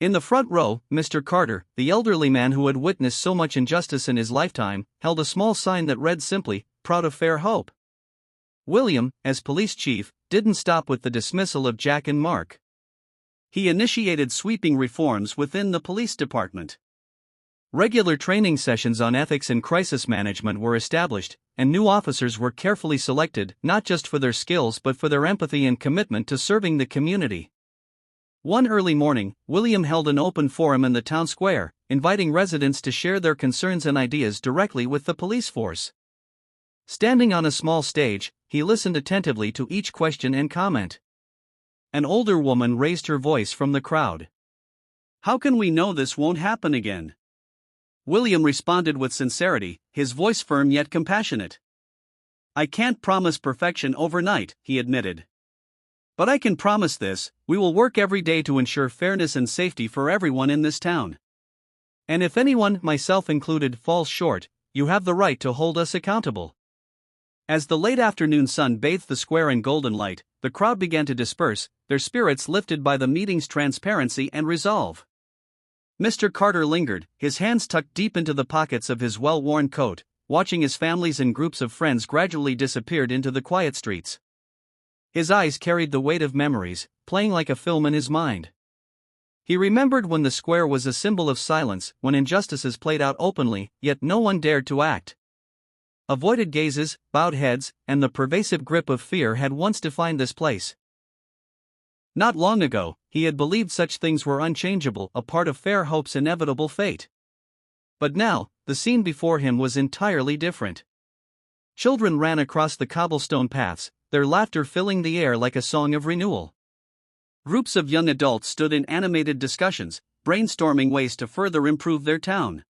In the front row, Mr. Carter, the elderly man who had witnessed so much injustice in his lifetime, held a small sign that read simply, "Proud of Fair Hope." William, as police chief, didn't stop with the dismissal of Jack and Mark. He initiated sweeping reforms within the police department. Regular training sessions on ethics and crisis management were established, and new officers were carefully selected, not just for their skills but for their empathy and commitment to serving the community. One early morning, William held an open forum in the town square, inviting residents to share their concerns and ideas directly with the police force. Standing on a small stage, he listened attentively to each question and comment. An older woman raised her voice from the crowd. "How can we know this won't happen again?" William responded with sincerity, his voice firm yet compassionate. "I can't promise perfection overnight," he admitted. "But I can promise this: we will work every day to ensure fairness and safety for everyone in this town. And if anyone, myself included, falls short, you have the right to hold us accountable." As the late afternoon sun bathed the square in golden light, the crowd began to disperse, their spirits lifted by the meeting's transparency and resolve. Mr. Carter lingered, his hands tucked deep into the pockets of his well-worn coat, watching as families and groups of friends gradually disappeared into the quiet streets. His eyes carried the weight of memories, playing like a film in his mind. He remembered when the square was a symbol of silence, when injustices played out openly, yet no one dared to act. Avoided gazes, bowed heads, and the pervasive grip of fear had once defined this place. Not long ago, he had believed such things were unchangeable, a part of Fair Hope's inevitable fate. But now, the scene before him was entirely different. Children ran across the cobblestone paths, their laughter filling the air like a song of renewal. Groups of young adults stood in animated discussions, brainstorming ways to further improve their town.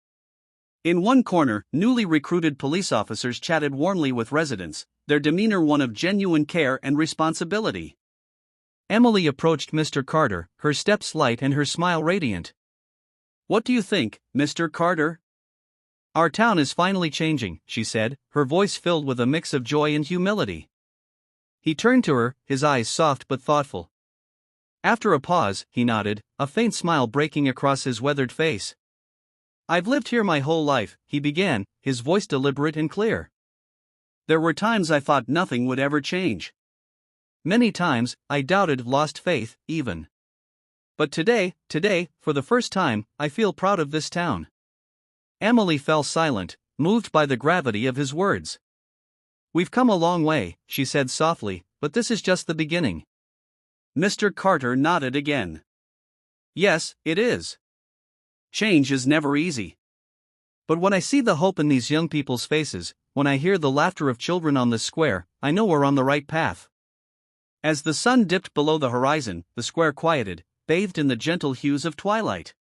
In one corner, newly recruited police officers chatted warmly with residents, their demeanor one of genuine care and responsibility. Emily approached Mr. Carter, her steps light and her smile radiant. "What do you think, Mr. Carter?" "Our town is finally changing," she said, her voice filled with a mix of joy and humility. He turned to her, his eyes soft but thoughtful. After a pause, he nodded, a faint smile breaking across his weathered face. "I've lived here my whole life," he began, his voice deliberate and clear. "There were times I thought nothing would ever change. Many times, I doubted, lost faith, even. But today, for the first time, I feel proud of this town." Emily fell silent, moved by the gravity of his words. "We've come a long way," she said softly, "but this is just the beginning." Mr. Carter nodded again. "Yes, it is. Change is never easy. But when I see the hope in these young people's faces, when I hear the laughter of children on this square, I know we're on the right path." As the sun dipped below the horizon, the square quieted, bathed in the gentle hues of twilight.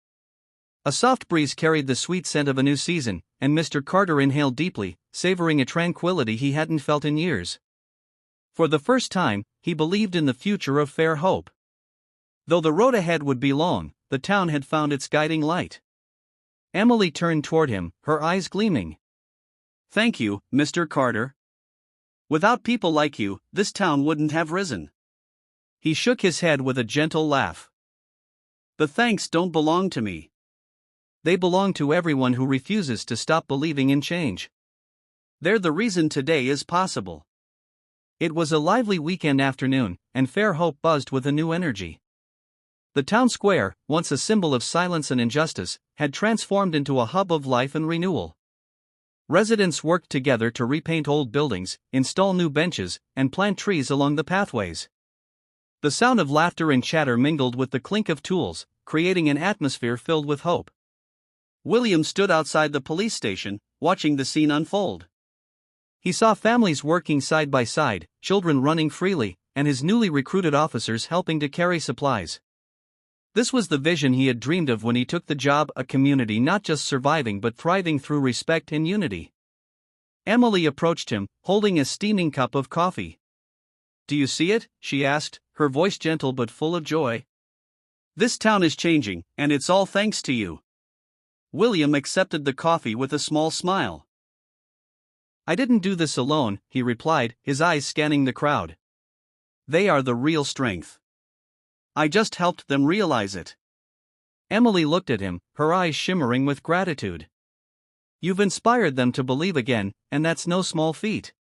A soft breeze carried the sweet scent of a new season, and Mr. Carter inhaled deeply, savoring a tranquility he hadn't felt in years. For the first time, he believed in the future of Fair Hope. Though the road ahead would be long, the town had found its guiding light. Emily turned toward him, her eyes gleaming. "Thank you, Mr. Carter. Without people like you, this town wouldn't have risen." He shook his head with a gentle laugh. "The thanks don't belong to me. They belong to everyone who refuses to stop believing in change. They're the reason today is possible." It was a lively weekend afternoon, and Fair Hope buzzed with a new energy. The town square, once a symbol of silence and injustice, had transformed into a hub of life and renewal. Residents worked together to repaint old buildings, install new benches, and plant trees along the pathways. The sound of laughter and chatter mingled with the clink of tools, creating an atmosphere filled with hope. William stood outside the police station, watching the scene unfold. He saw families working side by side, children running freely, and his newly recruited officers helping to carry supplies. This was the vision he had dreamed of when he took the job, a community not just surviving but thriving through respect and unity. Emily approached him, holding a steaming cup of coffee. "Do you see it?" she asked, her voice gentle but full of joy. "This town is changing, and it's all thanks to you." William accepted the coffee with a small smile. "I didn't do this alone," he replied, his eyes scanning the crowd. "They are the real strength. I just helped them realize it." Emily looked at him, her eyes shimmering with gratitude. "You've inspired them to believe again, and that's no small feat."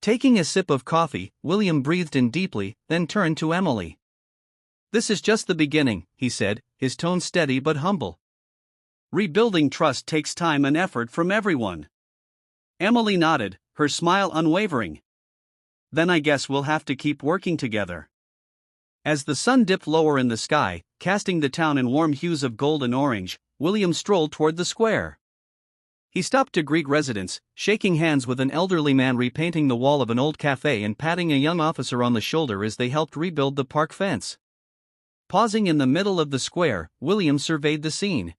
Taking a sip of coffee, William breathed in deeply, then turned to Emily. "This is just the beginning," he said, his tone steady but humble. "Rebuilding trust takes time and effort from everyone." Emily nodded, her smile unwavering. "Then I guess we'll have to keep working together." As the sun dipped lower in the sky, casting the town in warm hues of gold and orange, William strolled toward the square. He stopped to greet residents, shaking hands with an elderly man repainting the wall of an old cafe and patting a young officer on the shoulder as they helped rebuild the park fence. Pausing in the middle of the square, William surveyed the scene.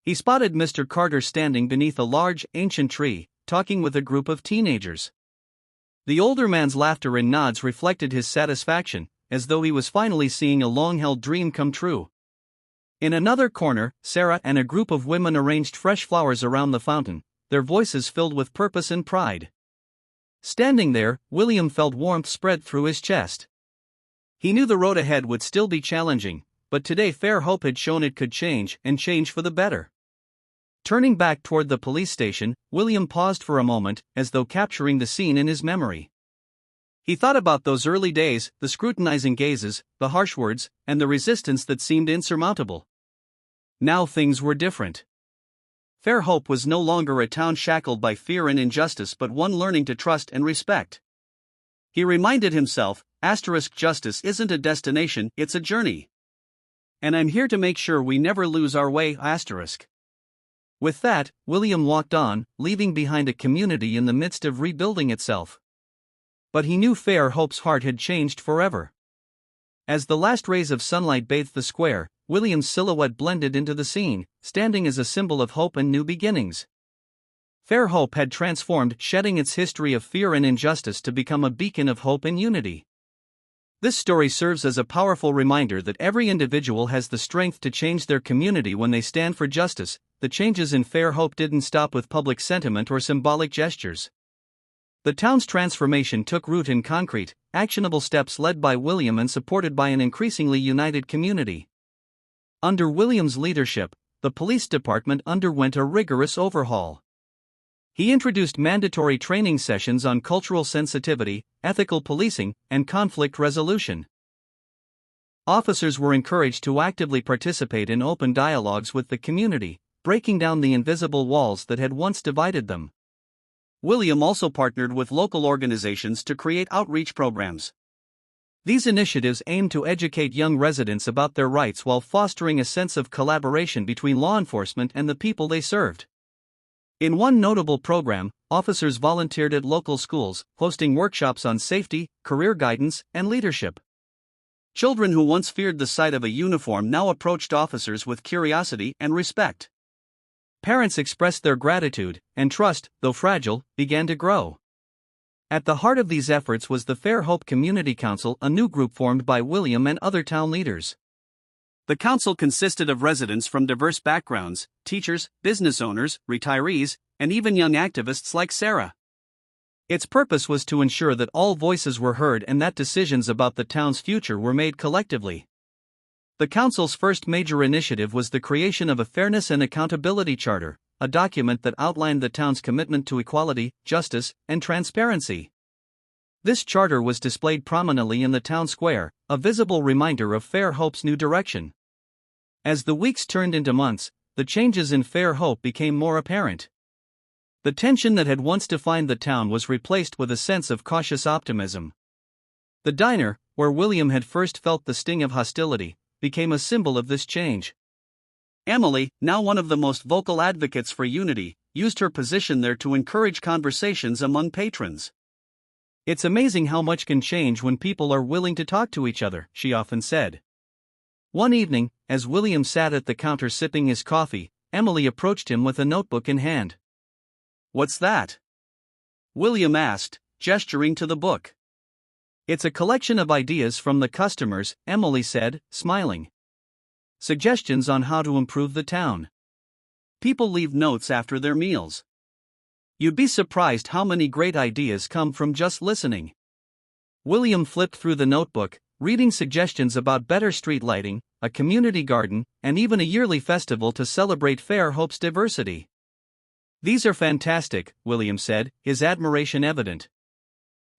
He spotted Mr. Carter standing beneath a large, ancient tree, talking with a group of teenagers. The older man's laughter and nods reflected his satisfaction, as though he was finally seeing a long-held dream come true. In another corner, Sarah and a group of women arranged fresh flowers around the fountain, their voices filled with purpose and pride. Standing there, William felt warmth spread through his chest. He knew the road ahead would still be challenging, but today Fair Hope had shown it could change, and change for the better. Turning back toward the police station, William paused for a moment, as though capturing the scene in his memory. He thought about those early days, the scrutinizing gazes, the harsh words, and the resistance that seemed insurmountable. Now things were different. Fair Hope was no longer a town shackled by fear and injustice but one learning to trust and respect. He reminded himself, justice isn't a destination, it's a journey. And I'm here to make sure we never lose our way. With that, William walked on, leaving behind a community in the midst of rebuilding itself. But he knew Fair Hope's heart had changed forever. As the last rays of sunlight bathed the square, William's silhouette blended into the scene, standing as a symbol of hope and new beginnings. Fair Hope had transformed, shedding its history of fear and injustice to become a beacon of hope and unity. This story serves as a powerful reminder that every individual has the strength to change their community when they stand for justice. The changes in Fair Hope didn't stop with public sentiment or symbolic gestures. The town's transformation took root in concrete, actionable steps led by William and supported by an increasingly united community. Under William's leadership, the police department underwent a rigorous overhaul. He introduced mandatory training sessions on cultural sensitivity, ethical policing, and conflict resolution. Officers were encouraged to actively participate in open dialogues with the community, breaking down the invisible walls that had once divided them. William also partnered with local organizations to create outreach programs. These initiatives aimed to educate young residents about their rights while fostering a sense of collaboration between law enforcement and the people they served. In one notable program, officers volunteered at local schools, hosting workshops on safety, career guidance, and leadership. Children who once feared the sight of a uniform now approached officers with curiosity and respect. Parents expressed their gratitude, and trust, though fragile, began to grow. At the heart of these efforts was the Fairhope Community Council, a new group formed by William and other town leaders. The council consisted of residents from diverse backgrounds, teachers, business owners, retirees, and even young activists like Sarah. Its purpose was to ensure that all voices were heard and that decisions about the town's future were made collectively. The council's first major initiative was the creation of a Fairness and Accountability Charter, a document that outlined the town's commitment to equality, justice, and transparency. This charter was displayed prominently in the town square, a visible reminder of Fairhope's new direction. As the weeks turned into months, the changes in Fairhope became more apparent. The tension that had once defined the town was replaced with a sense of cautious optimism. The diner, where William had first felt the sting of hostility, became a symbol of this change. Emily, now one of the most vocal advocates for unity, used her position there to encourage conversations among patrons. "It's amazing how much can change when people are willing to talk to each other," she often said. One evening, as William sat at the counter sipping his coffee, Emily approached him with a notebook in hand. "What's that?" William asked, gesturing to the book. "It's a collection of ideas from the customers," Emily said, smiling. "Suggestions on how to improve the town. People leave notes after their meals. You'd be surprised how many great ideas come from just listening." William flipped through the notebook, reading suggestions about better street lighting, a community garden, and even a yearly festival to celebrate Fairhope's diversity. "These are fantastic," William said, his admiration evident.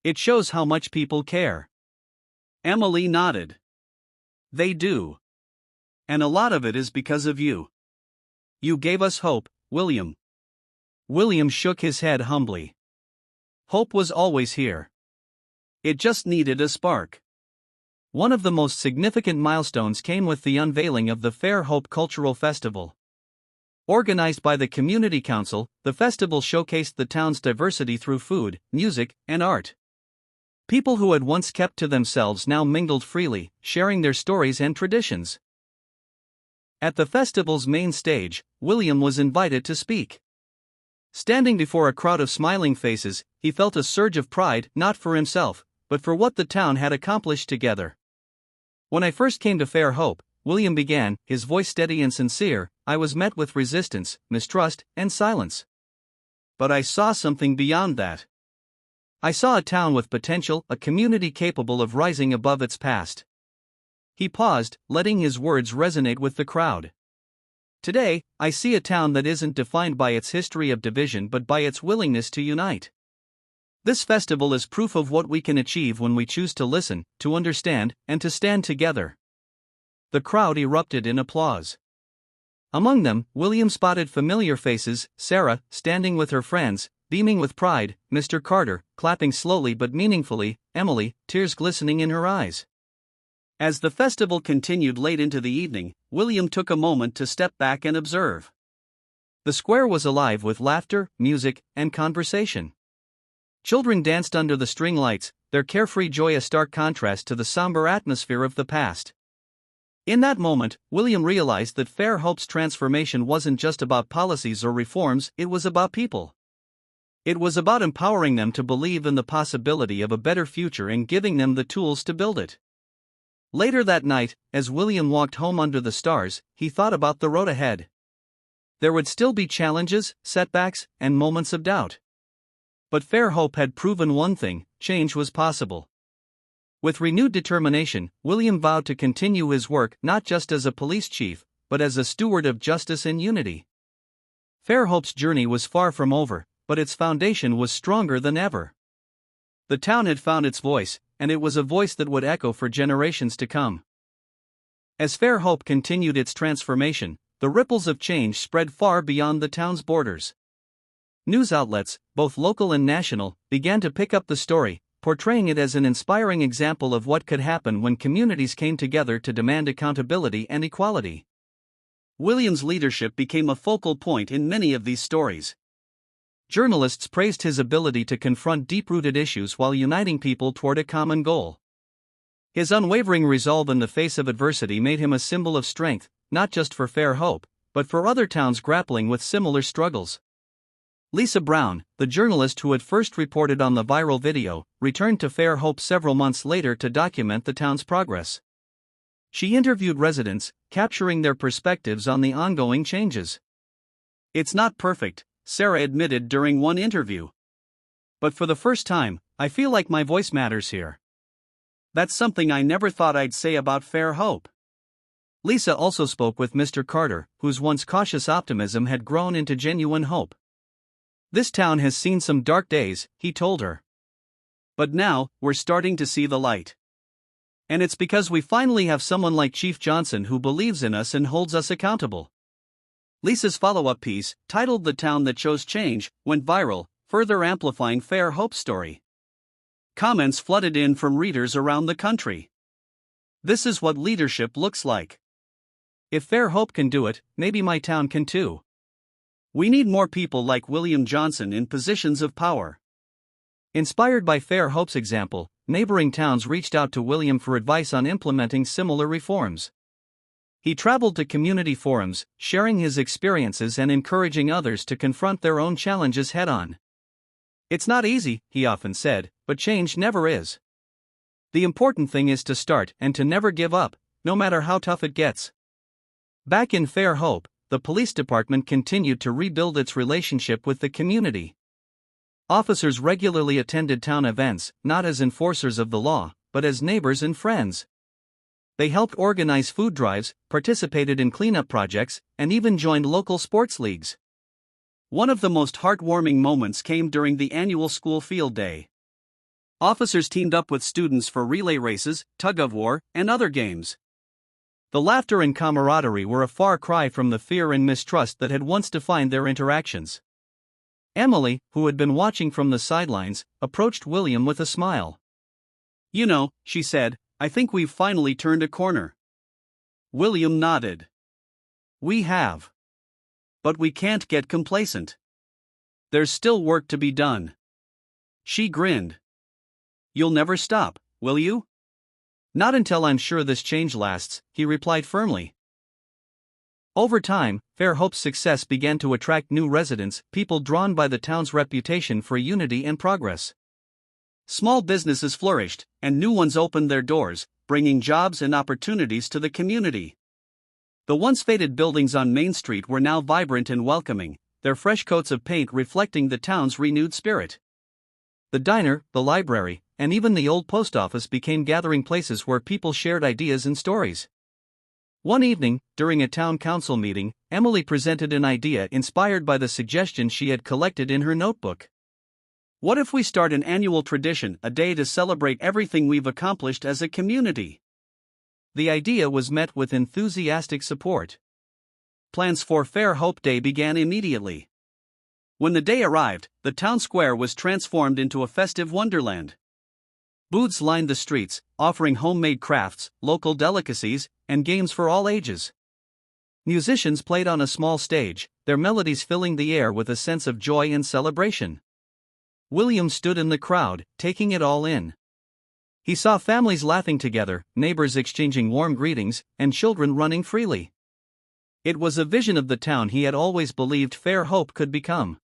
"It shows how much people care." Emily nodded. "They do. And a lot of it is because of you. You gave us hope, William." William shook his head humbly. Hope was always here. It just needed a spark. One of the most significant milestones came with the unveiling of the Fairhope Cultural Festival. Organized by the Community Council, the festival showcased the town's diversity through food, music, and art. People who had once kept to themselves now mingled freely, sharing their stories and traditions. At the festival's main stage, William was invited to speak. Standing before a crowd of smiling faces, he felt a surge of pride, not for himself, but for what the town had accomplished together. "When I first came to Fairhope," William began, his voice steady and sincere, "I was met with resistance, mistrust, and silence. But I saw something beyond that. I saw a town with potential, a community capable of rising above its past." He paused, letting his words resonate with the crowd. "Today, I see a town that isn't defined by its history of division but by its willingness to unite. This festival is proof of what we can achieve when we choose to listen, to understand, and to stand together." The crowd erupted in applause. Among them, William spotted familiar faces: Sarah, standing with her friends, beaming with pride; Mr. Carter, clapping slowly but meaningfully; Emily, tears glistening in her eyes. As the festival continued late into the evening, William took a moment to step back and observe. The square was alive with laughter, music, and conversation. Children danced under the string lights, their carefree joy a stark contrast to the somber atmosphere of the past. In that moment, William realized that Fairhope's transformation wasn't just about policies or reforms, it was about people. It was about empowering them to believe in the possibility of a better future and giving them the tools to build it. Later that night, as William walked home under the stars, he thought about the road ahead. There would still be challenges, setbacks, and moments of doubt. But Fairhope had proven one thing: change was possible. With renewed determination, William vowed to continue his work not just as a police chief, but as a steward of justice and unity. Fairhope's journey was far from over, but its foundation was stronger than ever. The town had found its voice, and it was a voice that would echo for generations to come. As Fairhope continued its transformation, the ripples of change spread far beyond the town's borders. News outlets, both local and national, began to pick up the story, portraying it as an inspiring example of what could happen when communities came together to demand accountability and equality. William's leadership became a focal point in many of these stories. Journalists praised his ability to confront deep-rooted issues while uniting people toward a common goal. His unwavering resolve in the face of adversity made him a symbol of strength, not just for Fairhope, but for other towns grappling with similar struggles. Lisa Brown, the journalist who had first reported on the viral video, returned to Fairhope several months later to document the town's progress. She interviewed residents, capturing their perspectives on the ongoing changes. "It's not perfect," Sarah admitted during one interview. "But for the first time, I feel like my voice matters here. That's something I never thought I'd say about Fairhope." Lisa also spoke with Mr. Carter, whose once cautious optimism had grown into genuine hope. "This town has seen some dark days," he told her. "But now, we're starting to see the light. And it's because we finally have someone like Chief Johnson who believes in us and holds us accountable." Lisa's follow-up piece, titled "The Town That Chose Change," went viral, further amplifying Fairhope's story. Comments flooded in from readers around the country. "This is what leadership looks like. If Fairhope can do it, maybe my town can too. We need more people like William Johnson in positions of power." Inspired by Fairhope's example, neighboring towns reached out to William for advice on implementing similar reforms. He traveled to community forums, sharing his experiences and encouraging others to confront their own challenges head-on. "It's not easy," he often said, "but change never is. The important thing is to start and to never give up, no matter how tough it gets." Back in Fairhope, the police department continued to rebuild its relationship with the community. Officers regularly attended town events, not as enforcers of the law, but as neighbors and friends. They helped organize food drives, participated in cleanup projects, and even joined local sports leagues. One of the most heartwarming moments came during the annual school field day. Officers teamed up with students for relay races, tug-of-war, and other games. The laughter and camaraderie were a far cry from the fear and mistrust that had once defined their interactions. Emily, who had been watching from the sidelines, approached William with a smile. "You know," she said, "I think we've finally turned a corner." William nodded. "We have. But we can't get complacent. There's still work to be done." She grinned. "You'll never stop, will you?" "Not until I'm sure this change lasts," he replied firmly. Over time, Fairhope's success began to attract new residents, people drawn by the town's reputation for unity and progress. Small businesses flourished, and new ones opened their doors, bringing jobs and opportunities to the community. The once faded buildings on Main Street were now vibrant and welcoming, their fresh coats of paint reflecting the town's renewed spirit. The diner, the library, and even the old post office became gathering places where people shared ideas and stories. One evening, during a town council meeting, Emily presented an idea inspired by the suggestions she had collected in her notebook. "What if we start an annual tradition, a day to celebrate everything we've accomplished as a community?" The idea was met with enthusiastic support. Plans for Fairhope Day began immediately. When the day arrived, the town square was transformed into a festive wonderland. Booths lined the streets, offering homemade crafts, local delicacies, and games for all ages. Musicians played on a small stage, their melodies filling the air with a sense of joy and celebration. William stood in the crowd, taking it all in. He saw families laughing together, neighbors exchanging warm greetings, and children running freely. It was a vision of the town he had always believed Fairhope could become.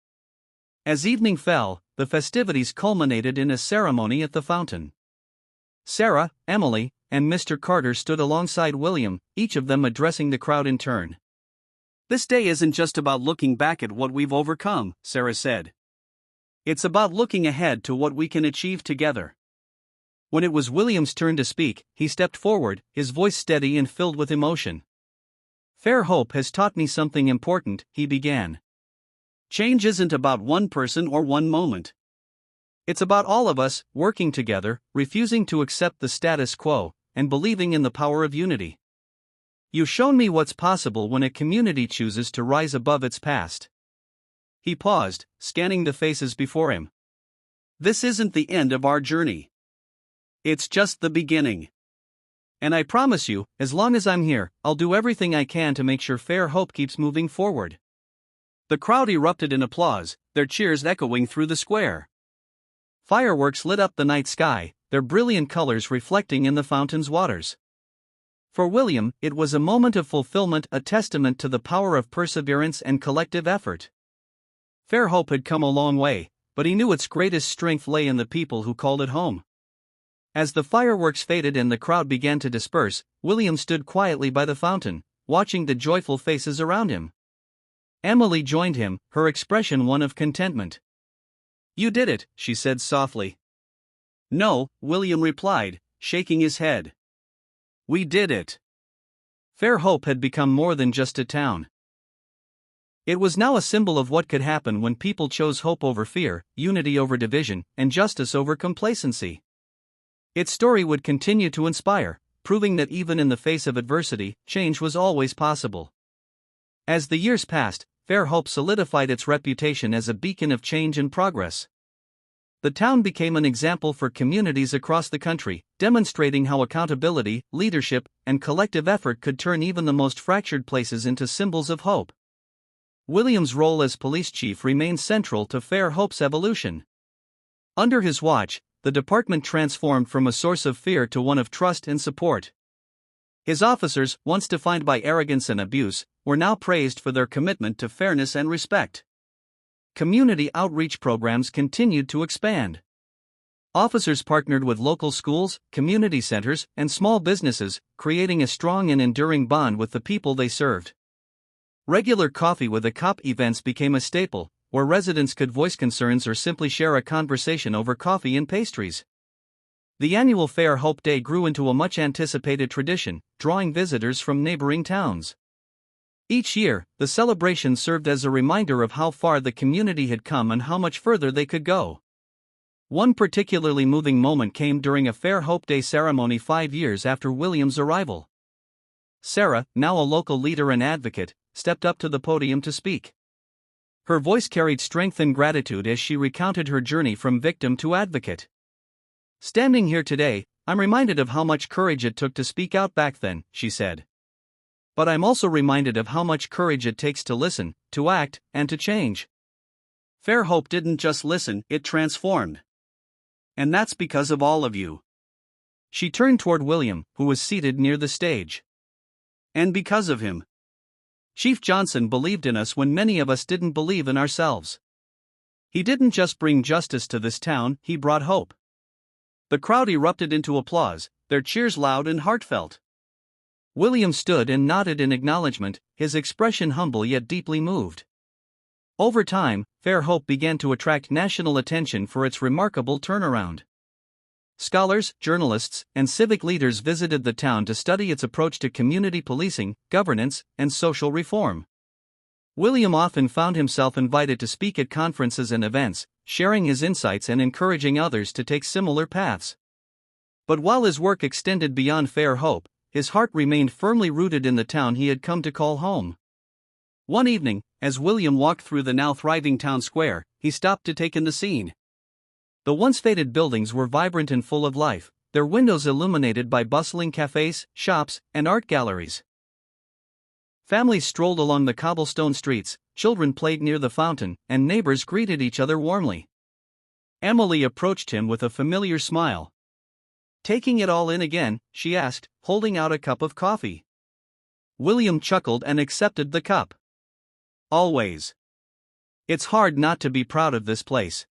As evening fell, the festivities culminated in a ceremony at the fountain. Sarah, Emily, and Mr. Carter stood alongside William, each of them addressing the crowd in turn. "This day isn't just about looking back at what we've overcome," Sarah said. It's about looking ahead to what we can achieve together. When it was William's turn to speak, he stepped forward, his voice steady and filled with emotion. Fair Hope has taught me something important, he began. Change isn't about one person or one moment. It's about all of us, working together, refusing to accept the status quo, and believing in the power of unity. You've shown me what's possible when a community chooses to rise above its past. He paused, scanning the faces before him. This isn't the end of our journey. It's just the beginning. And I promise you, as long as I'm here, I'll do everything I can to make sure Fair Hope keeps moving forward. The crowd erupted in applause, their cheers echoing through the square. Fireworks lit up the night sky, their brilliant colors reflecting in the fountain's waters. For William, it was a moment of fulfillment, a testament to the power of perseverance and collective effort. Fair Hope had come a long way, but he knew its greatest strength lay in the people who called it home. As the fireworks faded and the crowd began to disperse, William stood quietly by the fountain, watching the joyful faces around him. Emily joined him, her expression one of contentment. You did it, she said softly. No, William replied, shaking his head. We did it. Fair Hope had become more than just a town. It was now a symbol of what could happen when people chose hope over fear, unity over division, and justice over complacency. Its story would continue to inspire, proving that even in the face of adversity, change was always possible. As the years passed, Fair Hope solidified its reputation as a beacon of change and progress. The town became an example for communities across the country, demonstrating how accountability, leadership, and collective effort could turn even the most fractured places into symbols of hope. William's role as police chief remained central to Fair Hope's evolution. Under his watch, the department transformed from a source of fear to one of trust and support. His officers, once defined by arrogance and abuse, were now praised for their commitment to fairness and respect. Community outreach programs continued to expand. Officers partnered with local schools, community centers, and small businesses, creating a strong and enduring bond with the people they served. Regular coffee with a cop events became a staple, where residents could voice concerns or simply share a conversation over coffee and pastries. The annual Fair Hope Day grew into a much-anticipated tradition, drawing visitors from neighboring towns. Each year, the celebration served as a reminder of how far the community had come and how much further they could go. One particularly moving moment came during a Fair Hope Day ceremony 5 years after William's arrival. Sarah, now a local leader and advocate, stepped up to the podium to speak. Her voice carried strength and gratitude as she recounted her journey from victim to advocate. Standing here today, I'm reminded of how much courage it took to speak out back then, she said. But I'm also reminded of how much courage it takes to listen, to act, and to change. Fair Hope didn't just listen, it transformed. And that's because of all of you. She turned toward William, who was seated near the stage. And because of him. Chief Johnson believed in us when many of us didn't believe in ourselves. He didn't just bring justice to this town, he brought hope. The crowd erupted into applause, their cheers loud and heartfelt. William stood and nodded in acknowledgement, his expression humble yet deeply moved. Over time, Fair Hope began to attract national attention for its remarkable turnaround. Scholars, journalists, and civic leaders visited the town to study its approach to community policing, governance, and social reform. William often found himself invited to speak at conferences and events, sharing his insights and encouraging others to take similar paths. But while his work extended beyond Fair Hope, his heart remained firmly rooted in the town he had come to call home. One evening, as William walked through the now thriving town square, he stopped to take in the scene. The once faded buildings were vibrant and full of life, their windows illuminated by bustling cafes, shops, and art galleries. Families strolled along the cobblestone streets, children played near the fountain, and neighbors greeted each other warmly. Emily approached him with a familiar smile. Taking it all in again, she asked, holding out a cup of coffee. William chuckled and accepted the cup. Always. It's hard not to be proud of this place.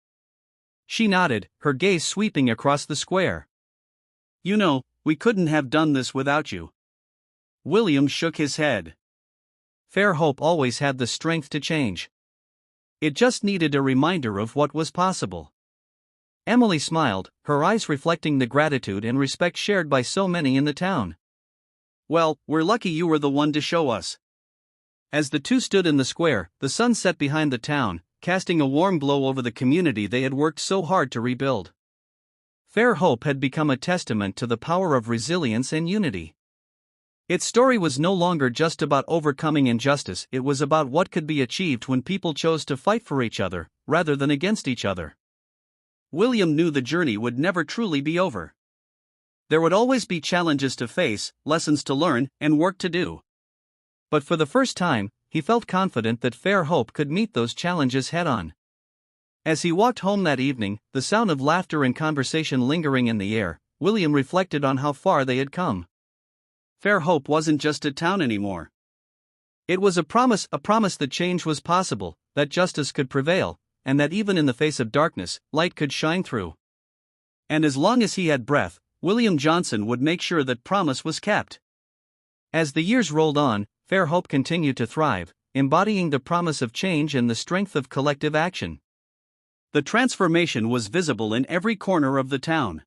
She nodded, her gaze sweeping across the square. You know, we couldn't have done this without you. William shook his head. Fair Hope always had the strength to change. It just needed a reminder of what was possible. Emily smiled, her eyes reflecting the gratitude and respect shared by so many in the town. Well, we're lucky you were the one to show us. As the two stood in the square, the sun set behind the town, casting a warm glow over the community they had worked so hard to rebuild. Fair Hope had become a testament to the power of resilience and unity. Its story was no longer just about overcoming injustice, it was about what could be achieved when people chose to fight for each other, rather than against each other. William knew the journey would never truly be over. There would always be challenges to face, lessons to learn, and work to do. But for the first time, he felt confident that Fair Hope could meet those challenges head-on. As he walked home that evening, the sound of laughter and conversation lingering in the air, William reflected on how far they had come. Fair Hope wasn't just a town anymore. It was a promise that change was possible, that justice could prevail, and that even in the face of darkness, light could shine through. And as long as he had breath, William Johnson would make sure that promise was kept. As the years rolled on, Fair Hope continued to thrive, embodying the promise of change and the strength of collective action. The transformation was visible in every corner of the town.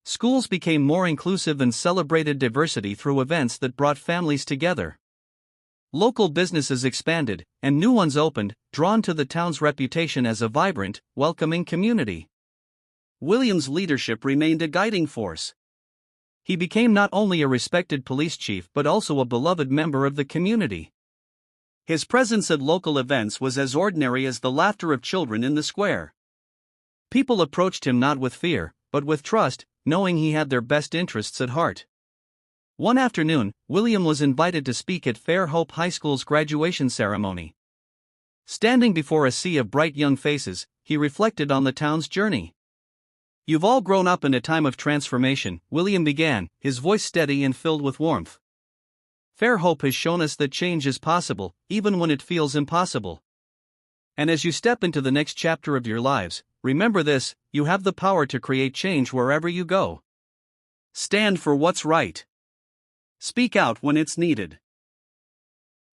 Schools became more inclusive and celebrated diversity through events that brought families together. Local businesses expanded, and new ones opened, drawn to the town's reputation as a vibrant, welcoming community. William's leadership remained a guiding force. He became not only a respected police chief but also a beloved member of the community. His presence at local events was as ordinary as the laughter of children in the square. People approached him not with fear, but with trust, knowing he had their best interests at heart. One afternoon, William was invited to speak at Fair Hope High School's graduation ceremony. Standing before a sea of bright young faces, he reflected on the town's journey. "You've all grown up in a time of transformation," William began, his voice steady and filled with warmth. "Fair Hope has shown us that change is possible, even when it feels impossible. And as you step into the next chapter of your lives, remember this: you have the power to create change wherever you go. Stand for what's right. Speak out when it's needed.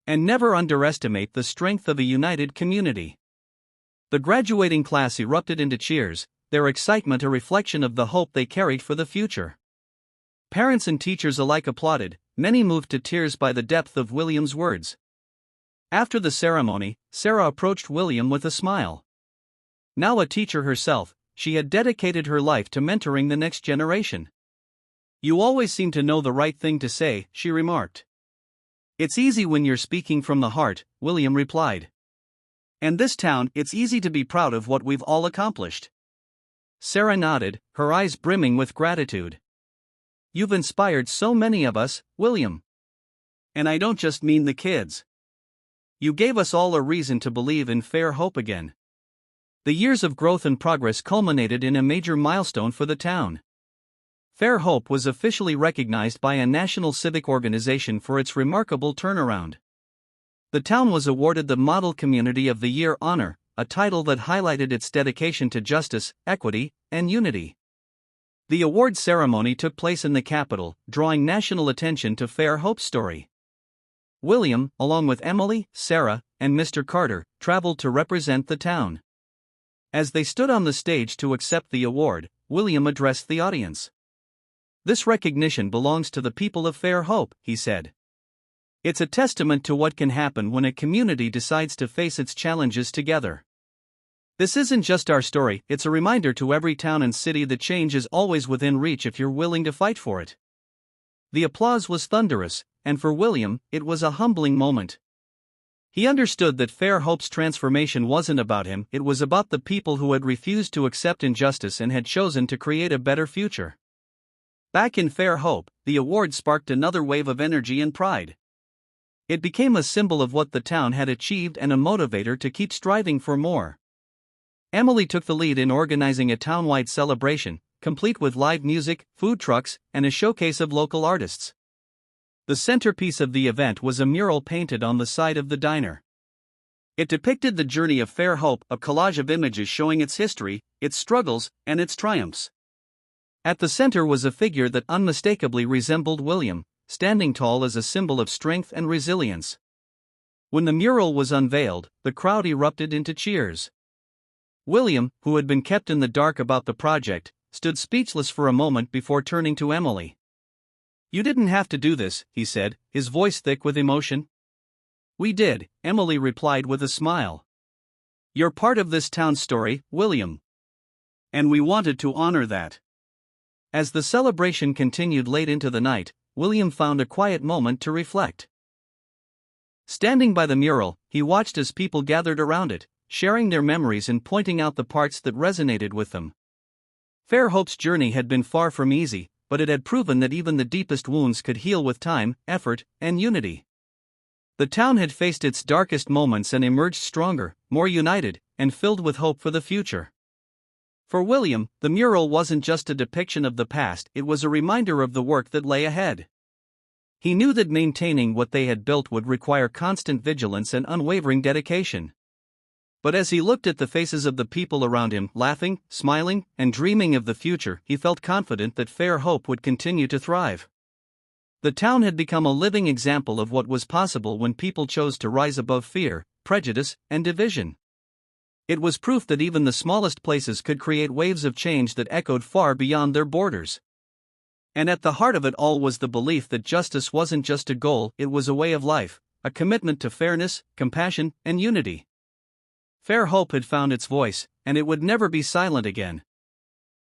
And never underestimate the strength of a united community." The graduating class erupted into cheers, their excitement a reflection of the hope they carried for the future. Parents and teachers alike applauded, many moved to tears by the depth of William's words. After the ceremony, Sarah approached William with a smile. Now a teacher herself, she had dedicated her life to mentoring the next generation. "You always seem to know the right thing to say," she remarked. "It's easy when you're speaking from the heart," William replied. "And this town, it's easy to be proud of what we've all accomplished." Sarah nodded, her eyes brimming with gratitude. "You've inspired so many of us, William. And I don't just mean the kids. You gave us all a reason to believe in Fair Hope again." The years of growth and progress culminated in a major milestone for the town. Fair Hope was officially recognized by a national civic organization for its remarkable turnaround. The town was awarded the Model Community of the Year honor, a title that highlighted its dedication to justice, equity, and unity. The award ceremony took place in the capital, drawing national attention to Fair Hope's story. William, along with Emily, Sarah, and Mr. Carter, traveled to represent the town. As they stood on the stage to accept the award, William addressed the audience. "This recognition belongs to the people of Fair Hope," he said. "It's a testament to what can happen when a community decides to face its challenges together. This isn't just our story, it's a reminder to every town and city that change is always within reach if you're willing to fight for it." The applause was thunderous, and for William, it was a humbling moment. He understood that Fair Hope's transformation wasn't about him, it was about the people who had refused to accept injustice and had chosen to create a better future. Back in Fair Hope, the award sparked another wave of energy and pride. It became a symbol of what the town had achieved and a motivator to keep striving for more. Emily took the lead in organizing a townwide celebration, complete with live music, food trucks, and a showcase of local artists. The centerpiece of the event was a mural painted on the side of the diner. It depicted the journey of Fair Hope, a collage of images showing its history, its struggles, and its triumphs. At the center was a figure that unmistakably resembled William, standing tall as a symbol of strength and resilience. When the mural was unveiled, the crowd erupted into cheers. William, who had been kept in the dark about the project, stood speechless for a moment before turning to Emily. "You didn't have to do this," he said, his voice thick with emotion. "We did," Emily replied with a smile. "You're part of this town's story, William. And we wanted to honor that." As the celebration continued late into the night, William found a quiet moment to reflect. Standing by the mural, he watched as people gathered around it, sharing their memories and pointing out the parts that resonated with them. Fairhope's journey had been far from easy, but it had proven that even the deepest wounds could heal with time, effort, and unity. The town had faced its darkest moments and emerged stronger, more united, and filled with hope for the future. For William, the mural wasn't just a depiction of the past, it was a reminder of the work that lay ahead. He knew that maintaining what they had built would require constant vigilance and unwavering dedication. But as he looked at the faces of the people around him, laughing, smiling, and dreaming of the future, he felt confident that Fairhope would continue to thrive. The town had become a living example of what was possible when people chose to rise above fear, prejudice, and division. It was proof that even the smallest places could create waves of change that echoed far beyond their borders. And at the heart of it all was the belief that justice wasn't just a goal, it was a way of life, a commitment to fairness, compassion, and unity. Fairhope had found its voice, and it would never be silent again.